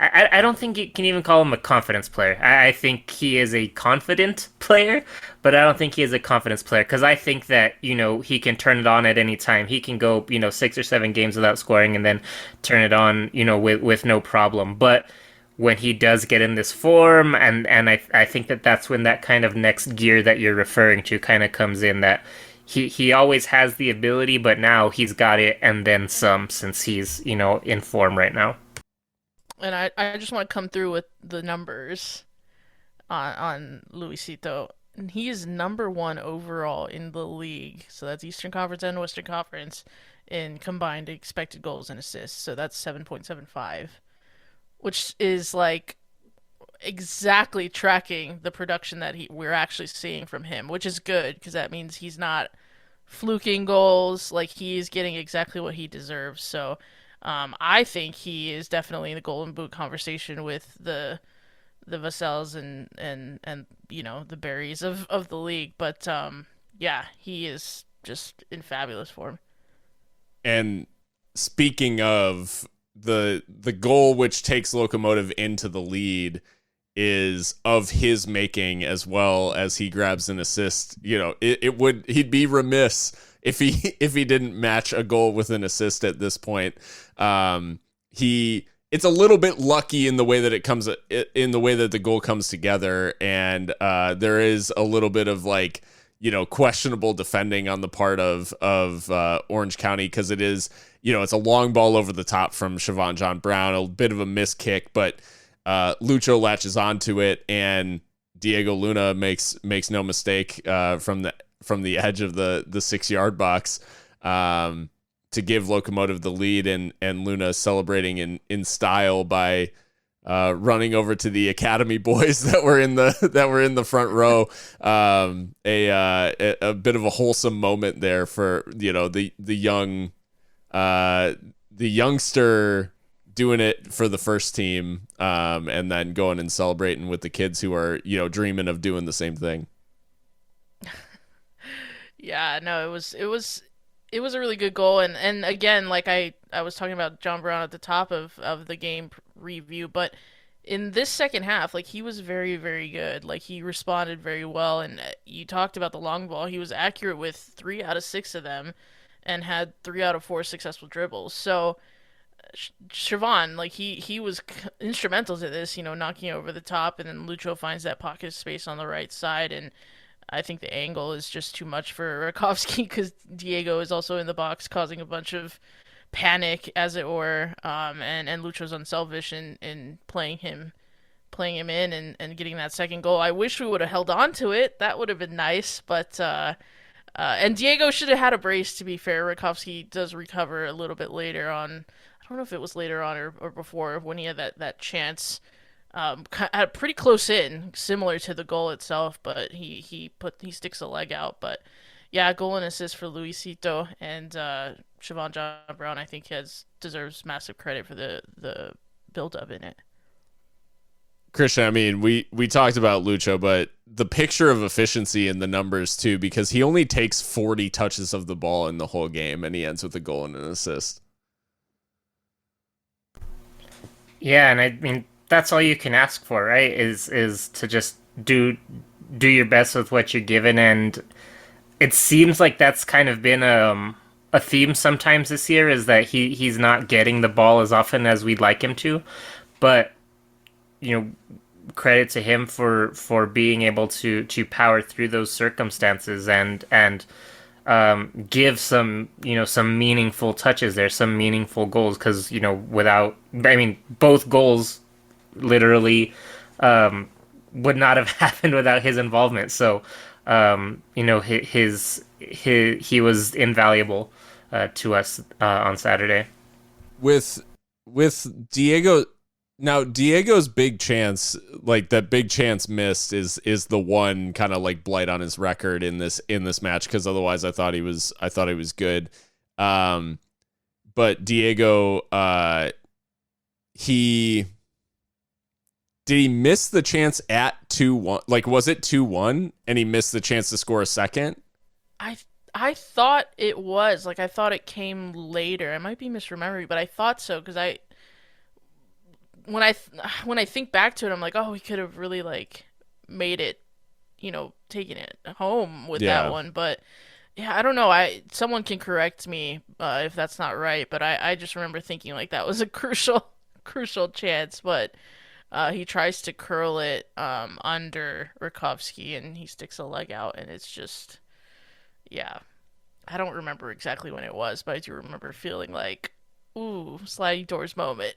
I don't think you can even call him a confidence player. I think he is a confident player, but I don't think he is a confidence player, because I think that, he can turn it on at any time. He can go, 6 or 7 games without scoring and then turn it on, with no problem. But when he does get in this form, and I think that's when that kind of next gear that you're referring to kind of comes in, that he always has the ability, but now he's got it and then some, since he's, in form right now. And I just want to come through with the numbers on Luisito. And he is number 1 overall in the league. So that's Eastern Conference and Western Conference in combined expected goals and assists. So that's 7.75, which is like exactly tracking the production that we're actually seeing from him, which is good, because that means he's not fluking goals. Like, he's getting exactly what he deserves. So I think he is definitely in the Golden Boot conversation with the Vassels and the Berries of the league. But yeah, he is just in fabulous form. And speaking of the goal which takes Locomotive into the lead is of his making, as well as he grabs an assist. He'd be remiss if he didn't match a goal with an assist at this point. It's a little bit lucky in the way that the goal comes together, and there is a little bit of questionable defending on the part of Orange County, because it is, it's a long ball over the top from Siobhan John Brown, a bit of a missed kick, but Lucho latches onto it, and Diego Luna makes no mistake from the edge of the 6-yard box to give Locomotive the lead, and Luna celebrating in style by running over to the academy boys that were in the front row. A bit of a wholesome moment there for the youngster doing it for the first team, and then going and celebrating with the kids who are dreaming of doing the same thing. Yeah, no, it was a really good goal, and again, like I was talking about John Brown at the top of the game review, but in this second half, like he was very, very good. Like he responded very well, and you talked about the long ball. He was accurate with 3 out of 6 of them, and had 3 out of 4 successful dribbles. So Siobhan, like he was instrumental to this, knocking over the top, and then Lucho finds that pocket space on the right side, and I think the angle is just too much for Rakovsky because Diego is also in the box causing a bunch of panic, as it were, and Lucho's unselfish in playing him in and getting that second goal. I wish we would have held on to it. That would have been nice, but and Diego should have had a brace. To be fair, Rakovsky does recover a little bit later on. I don't know if it was later on or before when he had that chance. Pretty close in, similar to the goal itself, but he sticks a leg out. But yeah, goal and assist for Luisito, and Siobhan John Brown. I think deserves massive credit for the build up in it. Christian, I mean, we talked about Lucho, but the picture of efficiency in the numbers too, because he only takes 40 touches of the ball in the whole game, and he ends with a goal and an assist. Yeah, and I mean that's all you can ask for, right? Is to just do your best with what you're given, and it seems like that's kind of been a theme sometimes this year, is that he's not getting the ball as often as we'd like him to, but credit to him for being able to power through those circumstances and give some some meaningful touches there, some meaningful goals, because both goals literally would not have happened without his involvement. So he was invaluable to us on Saturday. With Diego. Now, Diego's big chance, like that big chance missed, is the one kind of like blight on his record in this match, because otherwise I thought he was good. But Diego, did he miss the chance at 2-1? Like, was it 2-1 and he missed the chance to score a second? I thought it was, like, I thought it came later. I might be misremembering, but I thought so, because when I think back to it, I'm like, oh, we could have really like made it, taken it home with that one. But yeah, I don't know. Someone can correct me if that's not right, but I just remember thinking like that was a crucial chance. But he tries to curl it under Rakovsky, and he sticks a leg out, and it's just, yeah. I don't remember exactly when it was, but I do remember feeling like, ooh, sliding doors moment.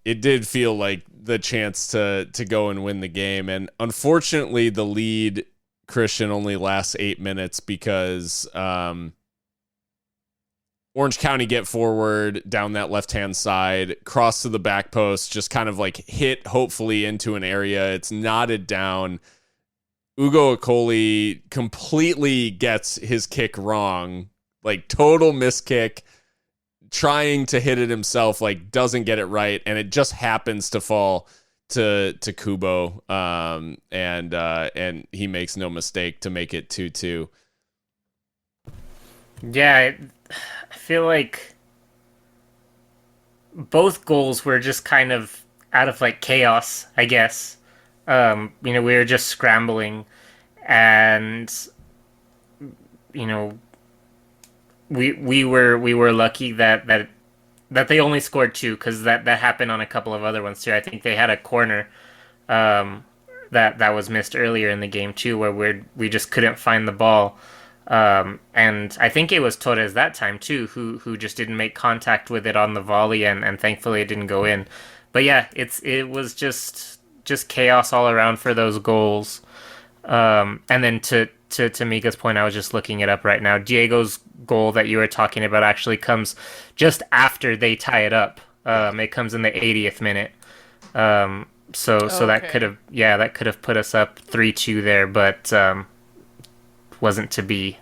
It did feel like the chance to go and win the game. And unfortunately, the lead, Christian, only lasts 8 minutes because Orange County get forward down that left-hand side, cross to the back post, just kind of like hit, hopefully, into an area. It's knotted down. Ugo Akoli completely gets his kick wrong, like total miss kick. Trying to hit it himself, like doesn't get it right, and it just happens to fall to Cubo, and he makes no mistake to make it 2-2. Yeah, I feel like both goals were just kind of out of like chaos, I guess. We were just scrambling, and we were lucky that they only scored 2, because that happened on a couple of other ones too. I think they had a corner that was missed earlier in the game too, where we just couldn't find the ball. And I think it was Torres that time too, who just didn't make contact with it on the volley, and thankfully it didn't go in. But yeah, it was just chaos all around for those goals. And then to Mika's point, I was just looking it up right now. Diego's goal that you were talking about actually comes just after they tie it up. It comes in the 80th minute. So that could Okay. have, that could have put us up 3-2 there, but wasn't to be.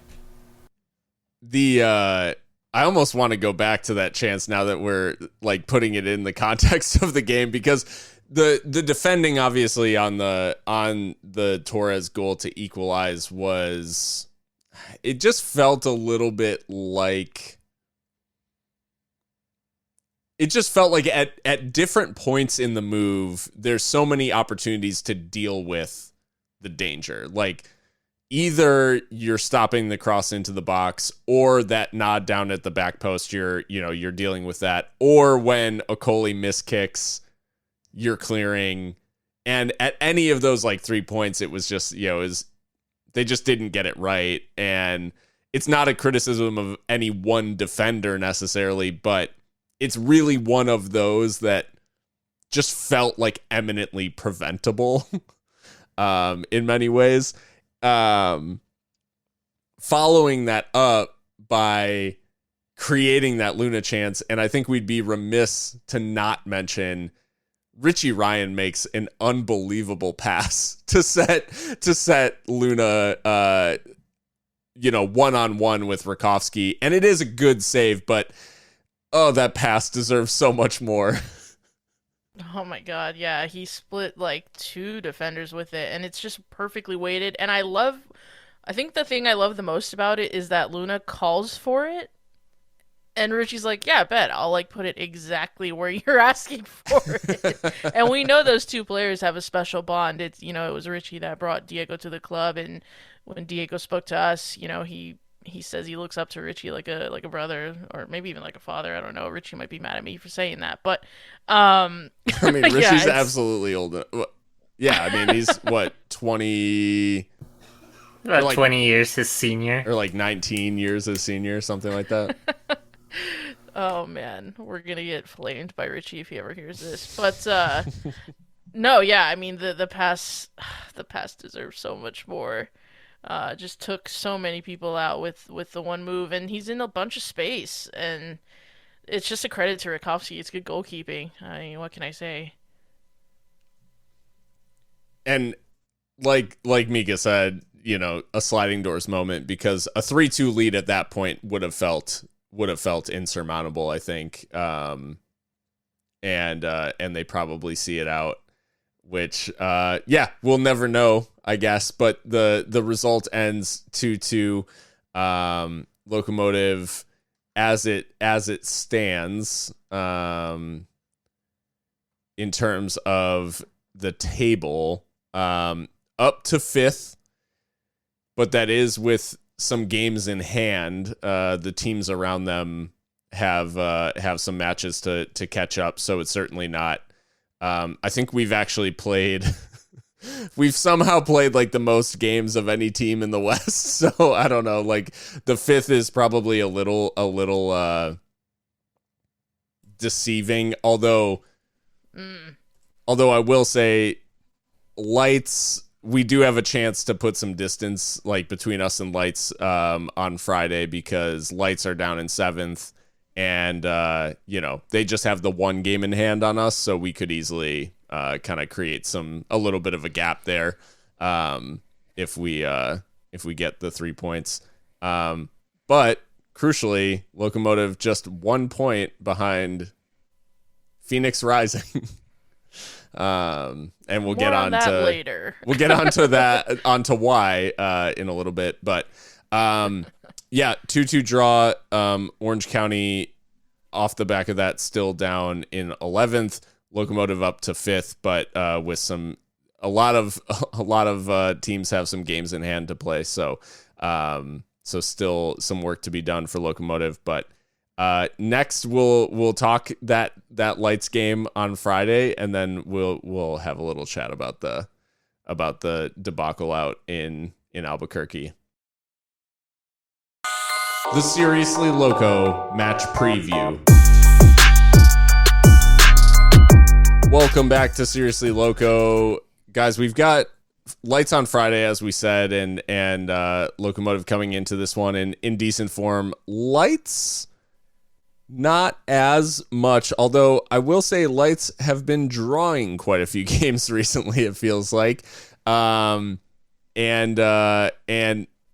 I almost want to go back to that chance now that we're like putting it in the context of the game, because the defending obviously on the Torres goal to equalize was, it just felt a little bit like, it just felt like at different points in the move, there's so many opportunities to deal with the danger. Like, either you're stopping the cross into the box, or that nod down at the back post, you're dealing with that. Or when Okoli miskicks, you're clearing. And at any of those like 3 points, it was just, they just didn't get it right. And it's not a criticism of any one defender necessarily, but it's really one of those that just felt like eminently preventable in many ways. Following that up by creating that Luna chance, and I think we'd be remiss to not mention Richie Ryan makes an unbelievable pass to set Luna one-on-one with Rakowski, and it is a good save, but that pass deserves so much more. Oh my god, yeah, he split like two defenders with it, and it's just perfectly weighted. And I think the thing I love the most about it is that Luna calls for it, and Richie's like, yeah, bet, I'll like put it exactly where you're asking for it. And we know those two players have a special bond. It was Richie that brought Diego to the club, and when Diego spoke to us, he says he looks up to Richie like a brother, or maybe even like a father. I don't know. Richie might be mad at me for saying that, but I mean, Richie's yeah, absolutely old. Yeah, I mean, he's what, 20, About like 20 years his senior. or like 19 years as senior, something like that. oh man, we're gonna get flamed by Richie if he ever hears this. But no, yeah, I mean the the pass deserves so much more. Just took so many people out with the one move, and he's in a bunch of space, and it's just a credit to Rakowski. It's good goalkeeping. I mean, what can I say? And like Mika said, a sliding doors moment, because a 3-2 lead at that point would have felt insurmountable, I think. And they probably see it out, which we'll never know, I guess. But the result ends 2-2. Locomotive, as it stands, in terms of the table, up to fifth, but that is with some games in hand. The teams around them have some matches to catch up, so it's certainly not. I think we've actually played. We've somehow played like the most games of any team in the West. So I don't know. Like, the fifth is probably a little deceiving. Although I will say, Lights, we do have a chance to put some distance like between us and Lights on Friday, because Lights are down in seventh, and they just have the one game in hand on us, so we could easily kind of create a little bit of a gap there if we get the 3 points. But crucially, Locomotive just 1 point behind Phoenix Rising. And we'll get on that to later. We'll get onto why in a little bit, but 2-2 draw. Orange County off the back of that still down in 11th. Locomotive up to 5th, but with a lot of teams have some games in hand to play, so still some work to be done for Locomotive. But next we'll talk that Lights game on Friday, and then we'll have a little chat about the debacle out in Albuquerque. The Seriously Loco match preview. Welcome back to Seriously Loco, guys. We've got Lights on Friday, as we said, and Locomotive coming into this one in decent form. Lights not as much, although I will say Lights have been drawing quite a few games recently, it feels like. And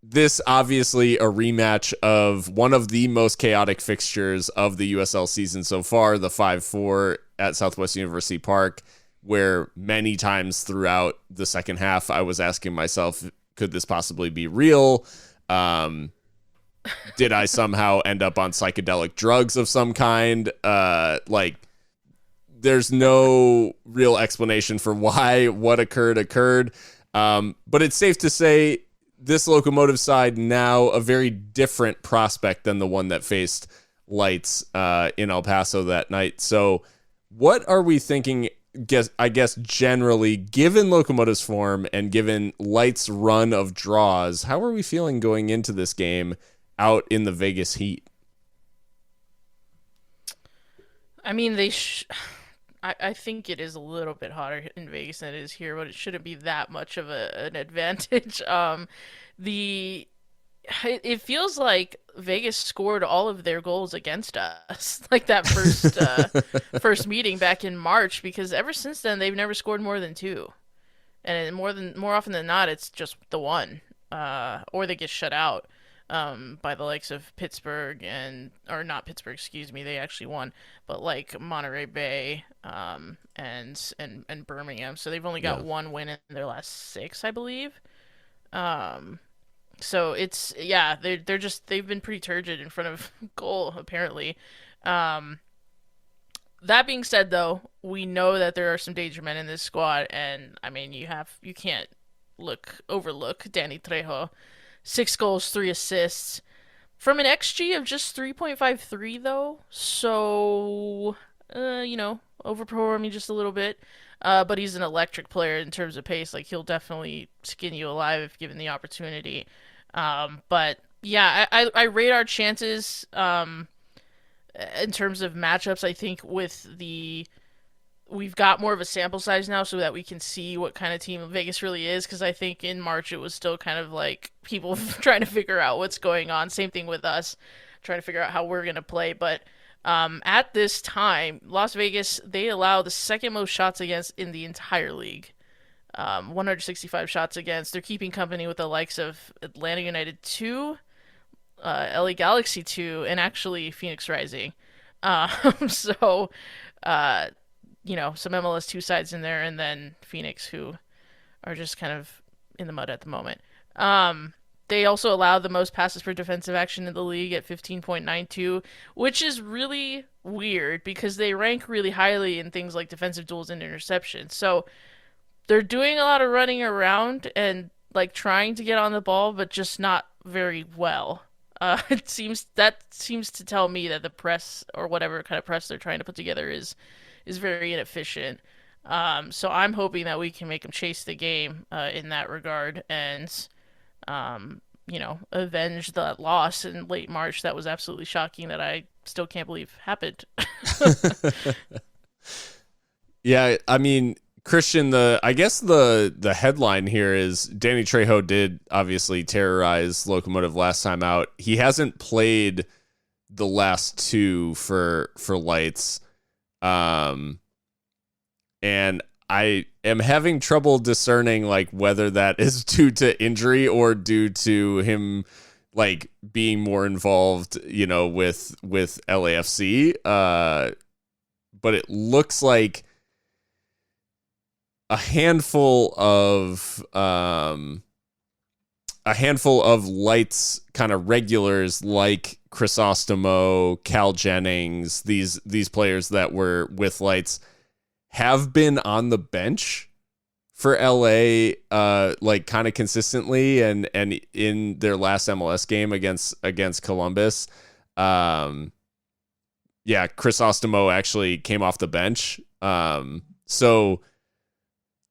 this obviously a rematch of one of the most chaotic fixtures of the USL season so far, the 5-4 at Southwest University Park, where many times throughout the second half I was asking myself, could this possibly be real? Did I somehow end up on psychedelic drugs of some kind? There's no real explanation for why what occurred. But it's safe to say this Locomotive side now a very different prospect than the one that faced Lights in El Paso that night. So what are we thinking, I guess generally, given Locomotive's form and given Lights' run of draws, how are we feeling going into this game out in the Vegas heat? I mean, I think it is a little bit hotter in Vegas than it is here, but it shouldn't be that much of an advantage. The it feels like Vegas scored all of their goals against us, like that first meeting back in March, because ever since then they've never scored more than two, and more often than not, it's just the one, or they get shut out. By the likes of Pittsburgh or not Pittsburgh, excuse me, they actually won, but like Monterey Bay, and Birmingham. So they've only got one win in their last six, I believe. So it's they've been pretty turgid in front of goal apparently. That being said, though, we know that there are some danger men in this squad, and I mean you can't overlook Danny Trejo. 6 goals, 3 assists. From an XG of just 3.53, though. So, overperforming just a little bit. But he's an electric player in terms of pace. Like, he'll definitely skin you alive if given the opportunity. But, yeah, I rate our chances in terms of matchups. I think we've got more of a sample size now so that we can see what kind of team Vegas really is, because I think in March it was still kind of like people trying to figure out what's going on. Same thing with us, trying to figure out how we're going to play. But at this time, Las Vegas, they allow the second most shots against in the entire league. 165 shots against. They're keeping company with the likes of Atlanta United 2, LA Galaxy 2, and actually Phoenix Rising. So... some MLS 2 sides in there, and then Phoenix, who are just kind of in the mud at the moment. They also allow the most passes per defensive action in the league at 15.92, which is really weird because they rank really highly in things like defensive duels and interceptions. So they're doing a lot of running around and like trying to get on the ball, but just not very well. It seems to tell me that the press, or whatever kind of press they're trying to put together, is very inefficient. So I'm hoping that we can make them chase the game in that regard and, avenge that loss in late March. That was absolutely shocking that I still can't believe happened. Yeah, I mean, Christian, I guess the headline here is Danny Trejo did obviously terrorize Locomotive last time out. He hasn't played the last two for Lights. And I am having trouble discerning like whether that is due to injury or due to him like being more involved, with LAFC. But it looks like a handful of Lights kind of regulars like Crisostomo, Cal Jennings, these players that were with Lights have been on the bench for LA like kind of consistently and in their last MLS game against Columbus. Crisostomo actually came off the bench. So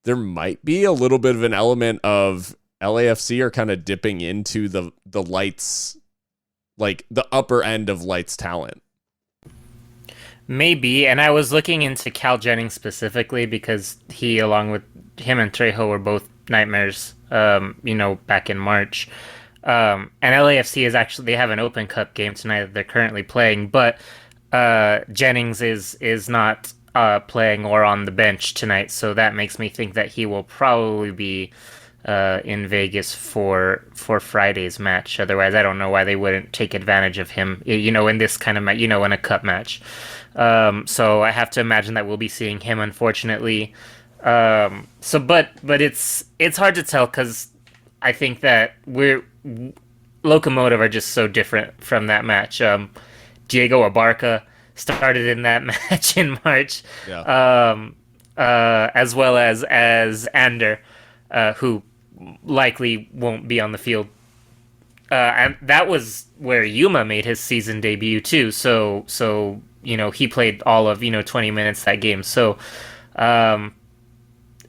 there might be a little bit of an element of LAFC are kind of dipping into the Lights, like the upper end of Lights talent. Maybe, and I was looking into Cal Jennings specifically because he, along with him and Trejo, were both nightmares, back in March. And LAFC they have an Open Cup game tonight that they're currently playing, but Jennings is not playing or on the bench tonight, so that makes me think that he will probably be in Vegas for Friday's match. Otherwise, I don't know why they wouldn't take advantage of him, in this kind of in a cup match. So I have to imagine that we'll be seeing him, unfortunately. But it's hard to tell because I think that we're Locomotive are just so different from that match. Diego Abarca started in that match in March, Yeah. as well as Ander, who likely won't be on the field. And that was where Yuma made his season debut too. So he played all of 20 minutes that game. So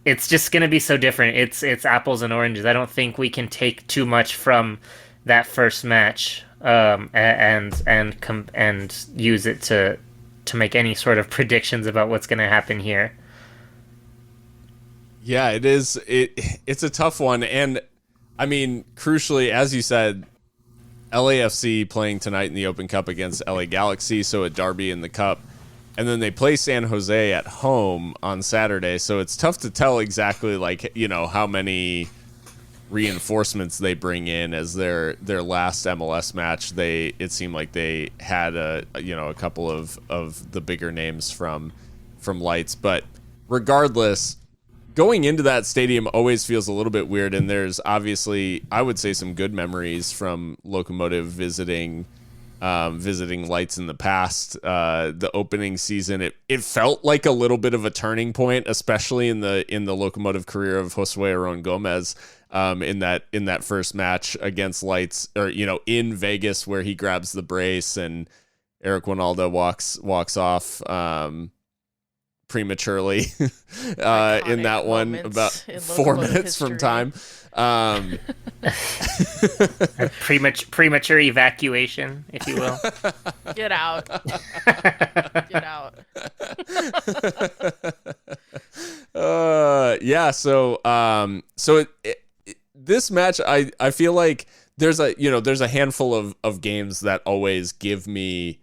it's just gonna be so different. It's apples and oranges. I don't think we can take too much from that first match and use it to make any sort of predictions about what's gonna happen here. Yeah, it is. It's a tough one, and I mean, crucially, as you said, LAFC playing tonight in the Open Cup against LA Galaxy, so a derby in the Cup, and then they play San Jose at home on Saturday. So it's tough to tell exactly, like, how many reinforcements they bring in as their last MLS match. It seemed like they had a couple of the bigger names from Lights, but regardless, going into that stadium always feels a little bit weird, and there's obviously, I would say, some good memories from Locomotive visiting Lights in the past. The opening season, it felt like a little bit of a turning point, especially in the Locomotive career of Josue Aron Gomez, in that first match against Lights, or in Vegas, where he grabs the brace and Eric Winalda walks off prematurely in that one, about 4 minutes from time. Premature evacuation, if you will. Get out. Get out. Yeah. So this match, I feel like there's a handful of games that always give me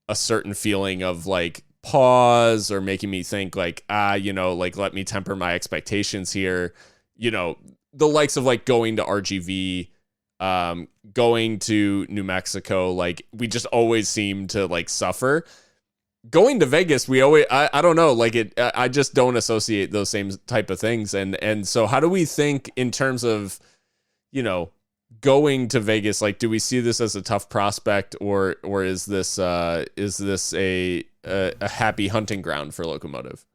a certain feeling of like pause, or making me think like, like, let me temper my expectations here. The likes of like going to RGV, going to New Mexico, like we just always seem to like suffer. Going to Vegas, we always, I don't know, like I just don't associate those same type of things. And so how do we think in terms of, going to Vegas? Like, do we see this as a tough prospect, or is this a happy hunting ground for Locomotive?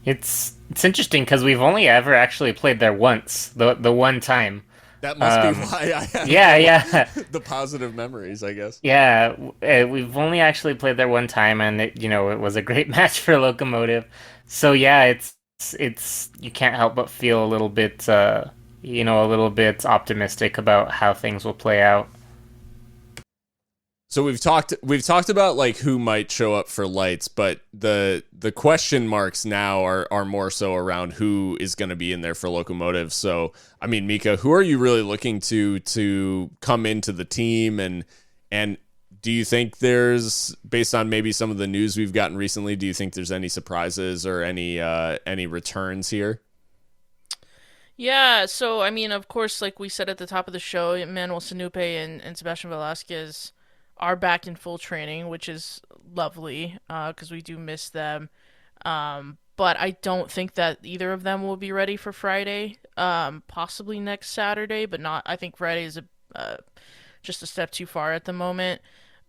It's interesting because we've only ever actually played there once, the one time. That must be why I have yeah the positive memories, I guess. yeah. We've only actually played there one time, and it was a great match for Locomotive. So yeah, it's you can't help but feel a little bit optimistic about how things will play out. So we've talked about like who might show up for Lights, but the question marks now are more so around who is going to be in there for Locomotive. So I mean, Mika, who are you really looking to come into the team, and do you think there's, based on maybe some of the news we've gotten recently, do you think there's any surprises or any returns here? Yeah, so I mean, of course, like we said at the top of the show, Manuel Sanupe and Sebastian Velasquez are back in full training, which is lovely, because we do miss them. But I don't think that either of them will be ready for Friday. Possibly next Saturday, but not. I think Friday is just a step too far at the moment.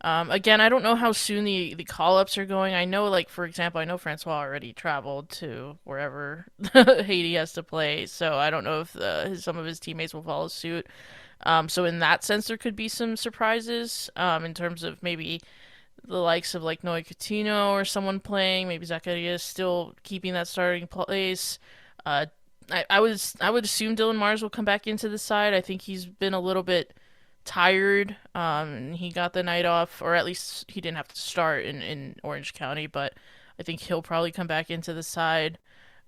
Again, I don't know how soon the call-ups are going. I know, like, for example, I know Francois already traveled to wherever Haiti has to play, so I don't know if some of his teammates will follow suit. So in that sense, there could be some surprises in terms of maybe the likes of like Noe Coutinho or someone playing, maybe Zacharias still keeping that starting place. Uh, I would assume Dylan Mars will come back into the side. I think he's been a little bit tired. He got the night off, or at least he didn't have to start in Orange County, but I think he'll probably come back into the side.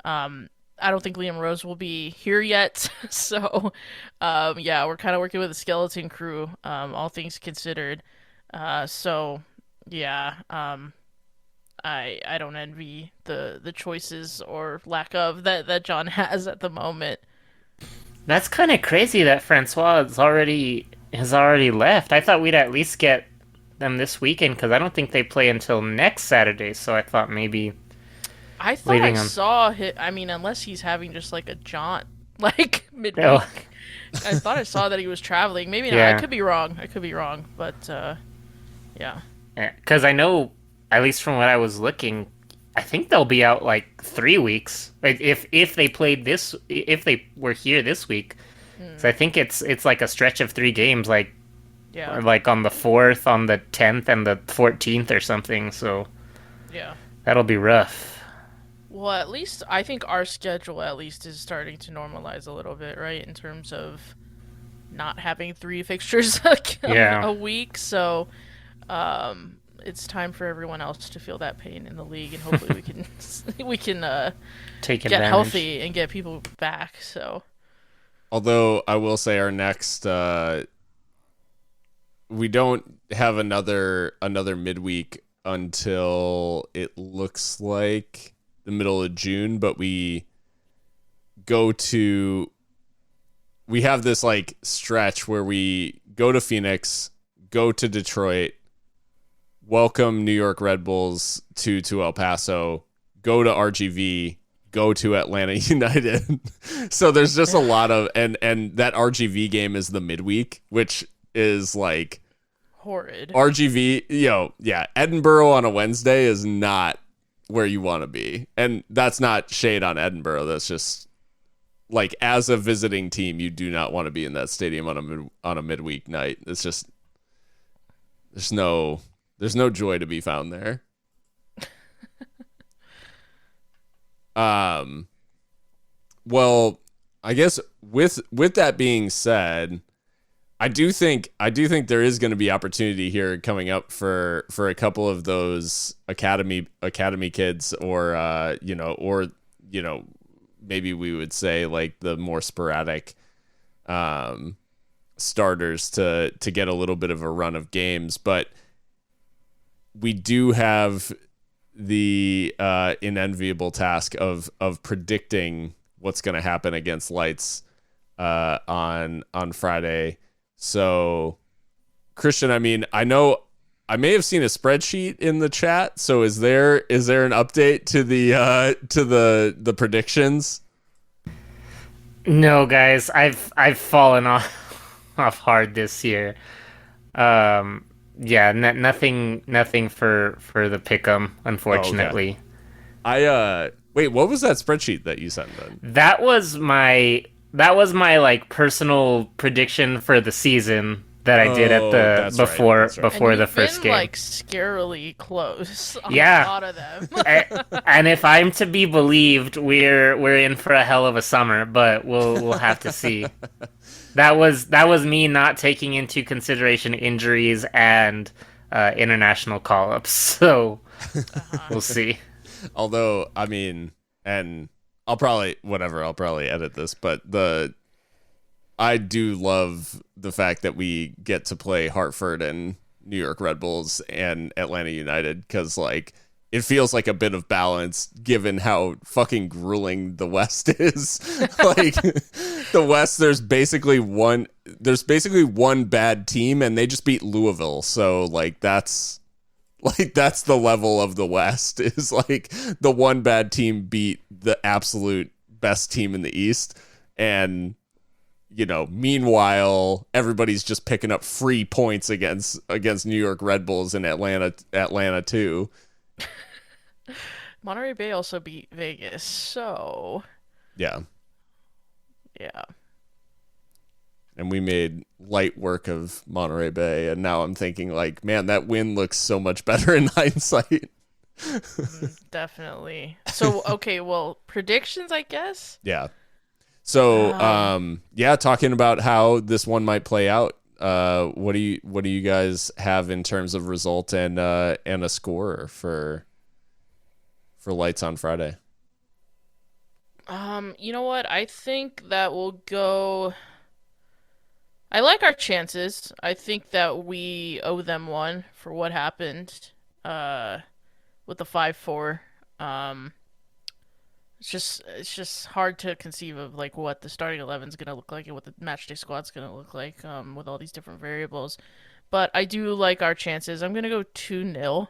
I don't think Liam Rose will be here yet, so yeah, we're kind of working with a skeleton crew, all things considered. So Yeah. I don't envy the choices or lack of that John has at the moment. That's kind of crazy that Francois has already left. I thought we'd at least get them this weekend because I don't think they play until next Saturday. So I thought maybe I thought I leaving them. saw hit. I mean, unless he's having just like a jaunt, like Oh, midweek. I thought I saw that he was traveling. Maybe not. I yeah, could be wrong. I could be wrong. But yeah. because I know at least from what I was looking, I think they'll be out like 3 weeks. Like, if they played this, if they were here this week. So Mm, I think it's like a stretch of 3 games, yeah. like on the 4th, on the 10th, and the 14th or something. So Yeah. that'll be rough. Well, at least I think our schedule at least is starting to normalize a little bit, right? In terms of not having three fixtures Yeah, a week. So it's time for everyone else to feel that pain in the league, and hopefully we can we can take get advantage. healthy and get people back. So Although I will say our next we don't have another midweek until it looks like the middle of June, but go to we have this like stretch where we go to Phoenix, go to Detroit, welcome New York Red Bulls to El Paso, go to RGV, go to Atlanta United. So there's just a lot of and that RGV game is the midweek, which is like horrid. RGV, yeah, Edinburgh on a Wednesday is not where you want to be. And that's not shade on Edinburgh. That's just like as a visiting team, you do not want to be in that stadium on a midweek night. It's just there's no joy to be found there. Um well, I guess with that being said, I do think there is going to be opportunity here coming up for a couple of those academy kids, or maybe we would say like the more sporadic um, starters to get a little bit of a run of games, but we do have the unenviable task of predicting what's going to happen against Lights on Friday. So, Christian, I mean, I know I may have seen a spreadsheet in the chat. So, is there an update to the predictions? No, guys, I've fallen off hard this year. Um, yeah, nothing for the pick'em, Oh, okay. unfortunately. I wait. What was that spreadsheet that you sent then? That was my like personal prediction for the season that I did at Oh, the that's right. before That's right. And before the you've first been game. like scarily close on a Yeah, lot of them. and if I'm to be believed, we're in for a hell of a summer, but we'll have to see. That was me not taking into consideration injuries and international call-ups. So Uh-huh. we'll see. Although, I mean, and I'll probably edit this, but I do love the fact that we get to play Hartford and New York Red Bulls and Atlanta United because, like, it feels like a bit of balance given how fucking grueling the West is. Like, the West, there's basically one bad team, and they just beat Louisville. So, that's the level of the West is like the one bad team beat the absolute best team in the East, and meanwhile, everybody's just picking up free points against New York Red Bulls and Atlanta too. Monterey Bay also beat Vegas, so Yeah, yeah. and we made light work of Monterey Bay, and now I'm thinking like, man, that win looks so much better in hindsight. Definitely. So, okay, well, predictions, I guess. Yeah. So, Um, yeah, talking about how this one might play out. What do you guys have in terms of result and a score for Lights on Friday? you know what? I think that will go. I like our chances. I think that we owe them one for what happened with the 5-4. Um, it's just hard to conceive of like what the starting 11 is gonna look like and what the matchday squad's gonna look like with all these different variables. But I do like our chances. I'm gonna go 2-0.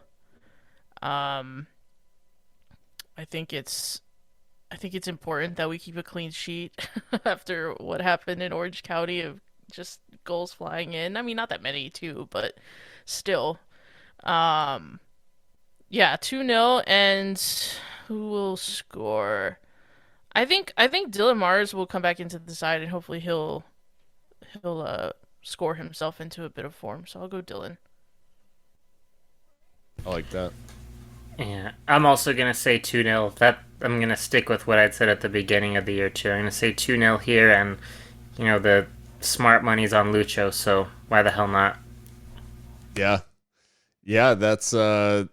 Um, I think it's I think it's important that we keep a clean sheet after what happened in Orange County of just goals flying in. I mean, not that many too, but still. Um, yeah, 2-0, and who will score? I think Dylan Mars will come back into the side, and hopefully he'll score himself into a bit of form. So I'll go Dylan. I like that. Yeah, I'm also gonna say 2-0. That I'm gonna stick with what I'd said at the beginning of the year too. I'm gonna say 2-0 here, and the smart money's on Lucho, so why the hell not? Yeah. Yeah, that's no,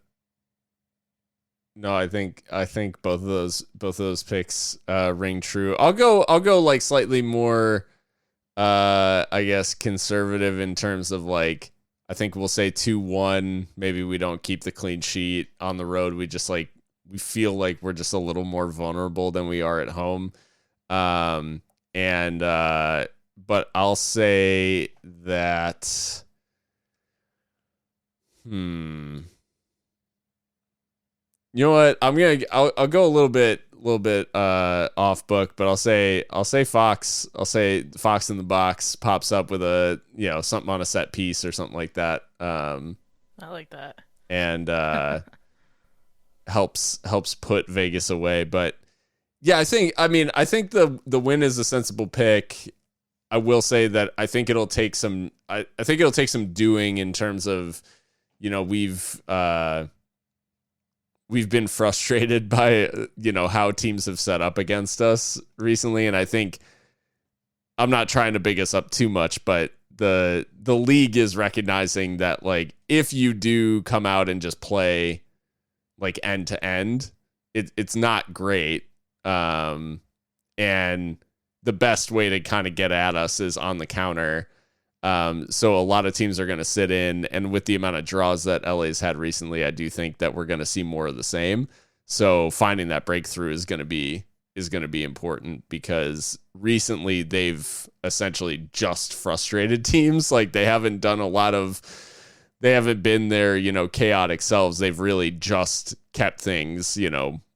I think both of those picks ring true. I'll go like slightly more I guess conservative in terms of like I think we'll say 2-1. Maybe we don't keep the clean sheet on the road. We feel like we're just a little more vulnerable than we are at home. And but I'll say that You know what? I'll go a little bit off book, but I'll say Fox. I'll say Fox in the box pops up with a something on a set piece or something like that. I like that. And helps put Vegas away. But yeah, I think the win is a sensible pick. I will say that I think it'll take some doing in terms of we've been frustrated by how teams have set up against us recently, and I think I'm not trying to big us up too much, but the league is recognizing that like if you do come out and just play like end to end, it's not great, and the best way to kind of get at us is on the counter. So a lot of teams are going to sit in, and with the amount of draws that LA's had recently, I do think that we're going to see more of the same. So finding that breakthrough is going to be important, because recently they've essentially just frustrated teams. Like they haven't been their, chaotic selves. They've really just kept things,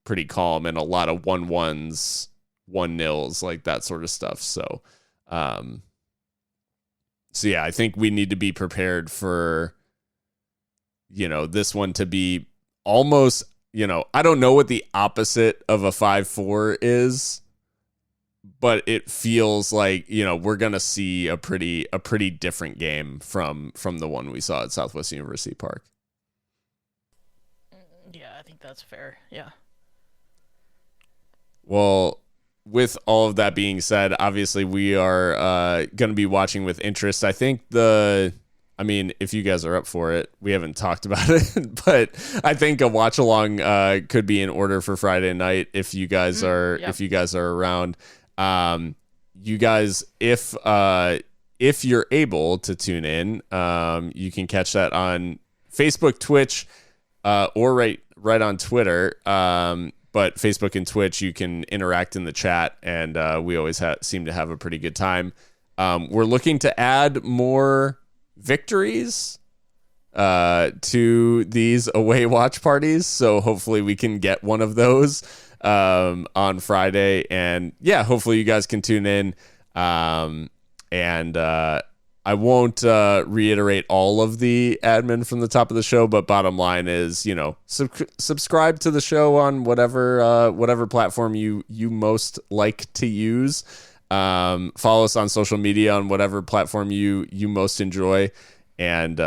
pretty calm, and a lot of 1-1s, 1-0s, like that sort of stuff. So yeah, I think we need to be prepared for, this one to be almost, I don't know what the opposite of a 5-4 is, but it feels like, we're going to see a pretty different game from the one we saw at Southwest University Park. Yeah, I think that's fair. Yeah. Well, with all of that being said, obviously we are going to be watching with interest. I think if you guys are up for it, we haven't talked about it, but I think a watch along could be in order for Friday night if you guys are around. You guys, if you're able to tune in, you can catch that on Facebook, Twitch, or right on Twitter. But Facebook and Twitch, you can interact in the chat, and we always seem to have a pretty good time. We're looking to add more victories to these away watch parties, so hopefully we can get one of those on Friday. And yeah, hopefully you guys can tune in. I won't reiterate all of the admin from the top of the show, but bottom line is, subscribe to the show on whatever platform you most like to use. Follow us on social media on whatever platform you most enjoy, and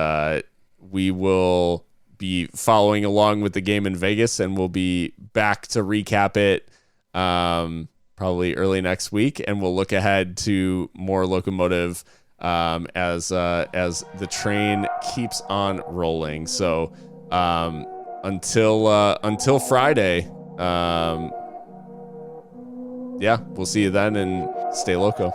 we will be following along with the game in Vegas, and we'll be back to recap it probably early next week, and we'll look ahead to more Locomotive as the train keeps on rolling. So until Friday, yeah, we'll see you then, and stay loco.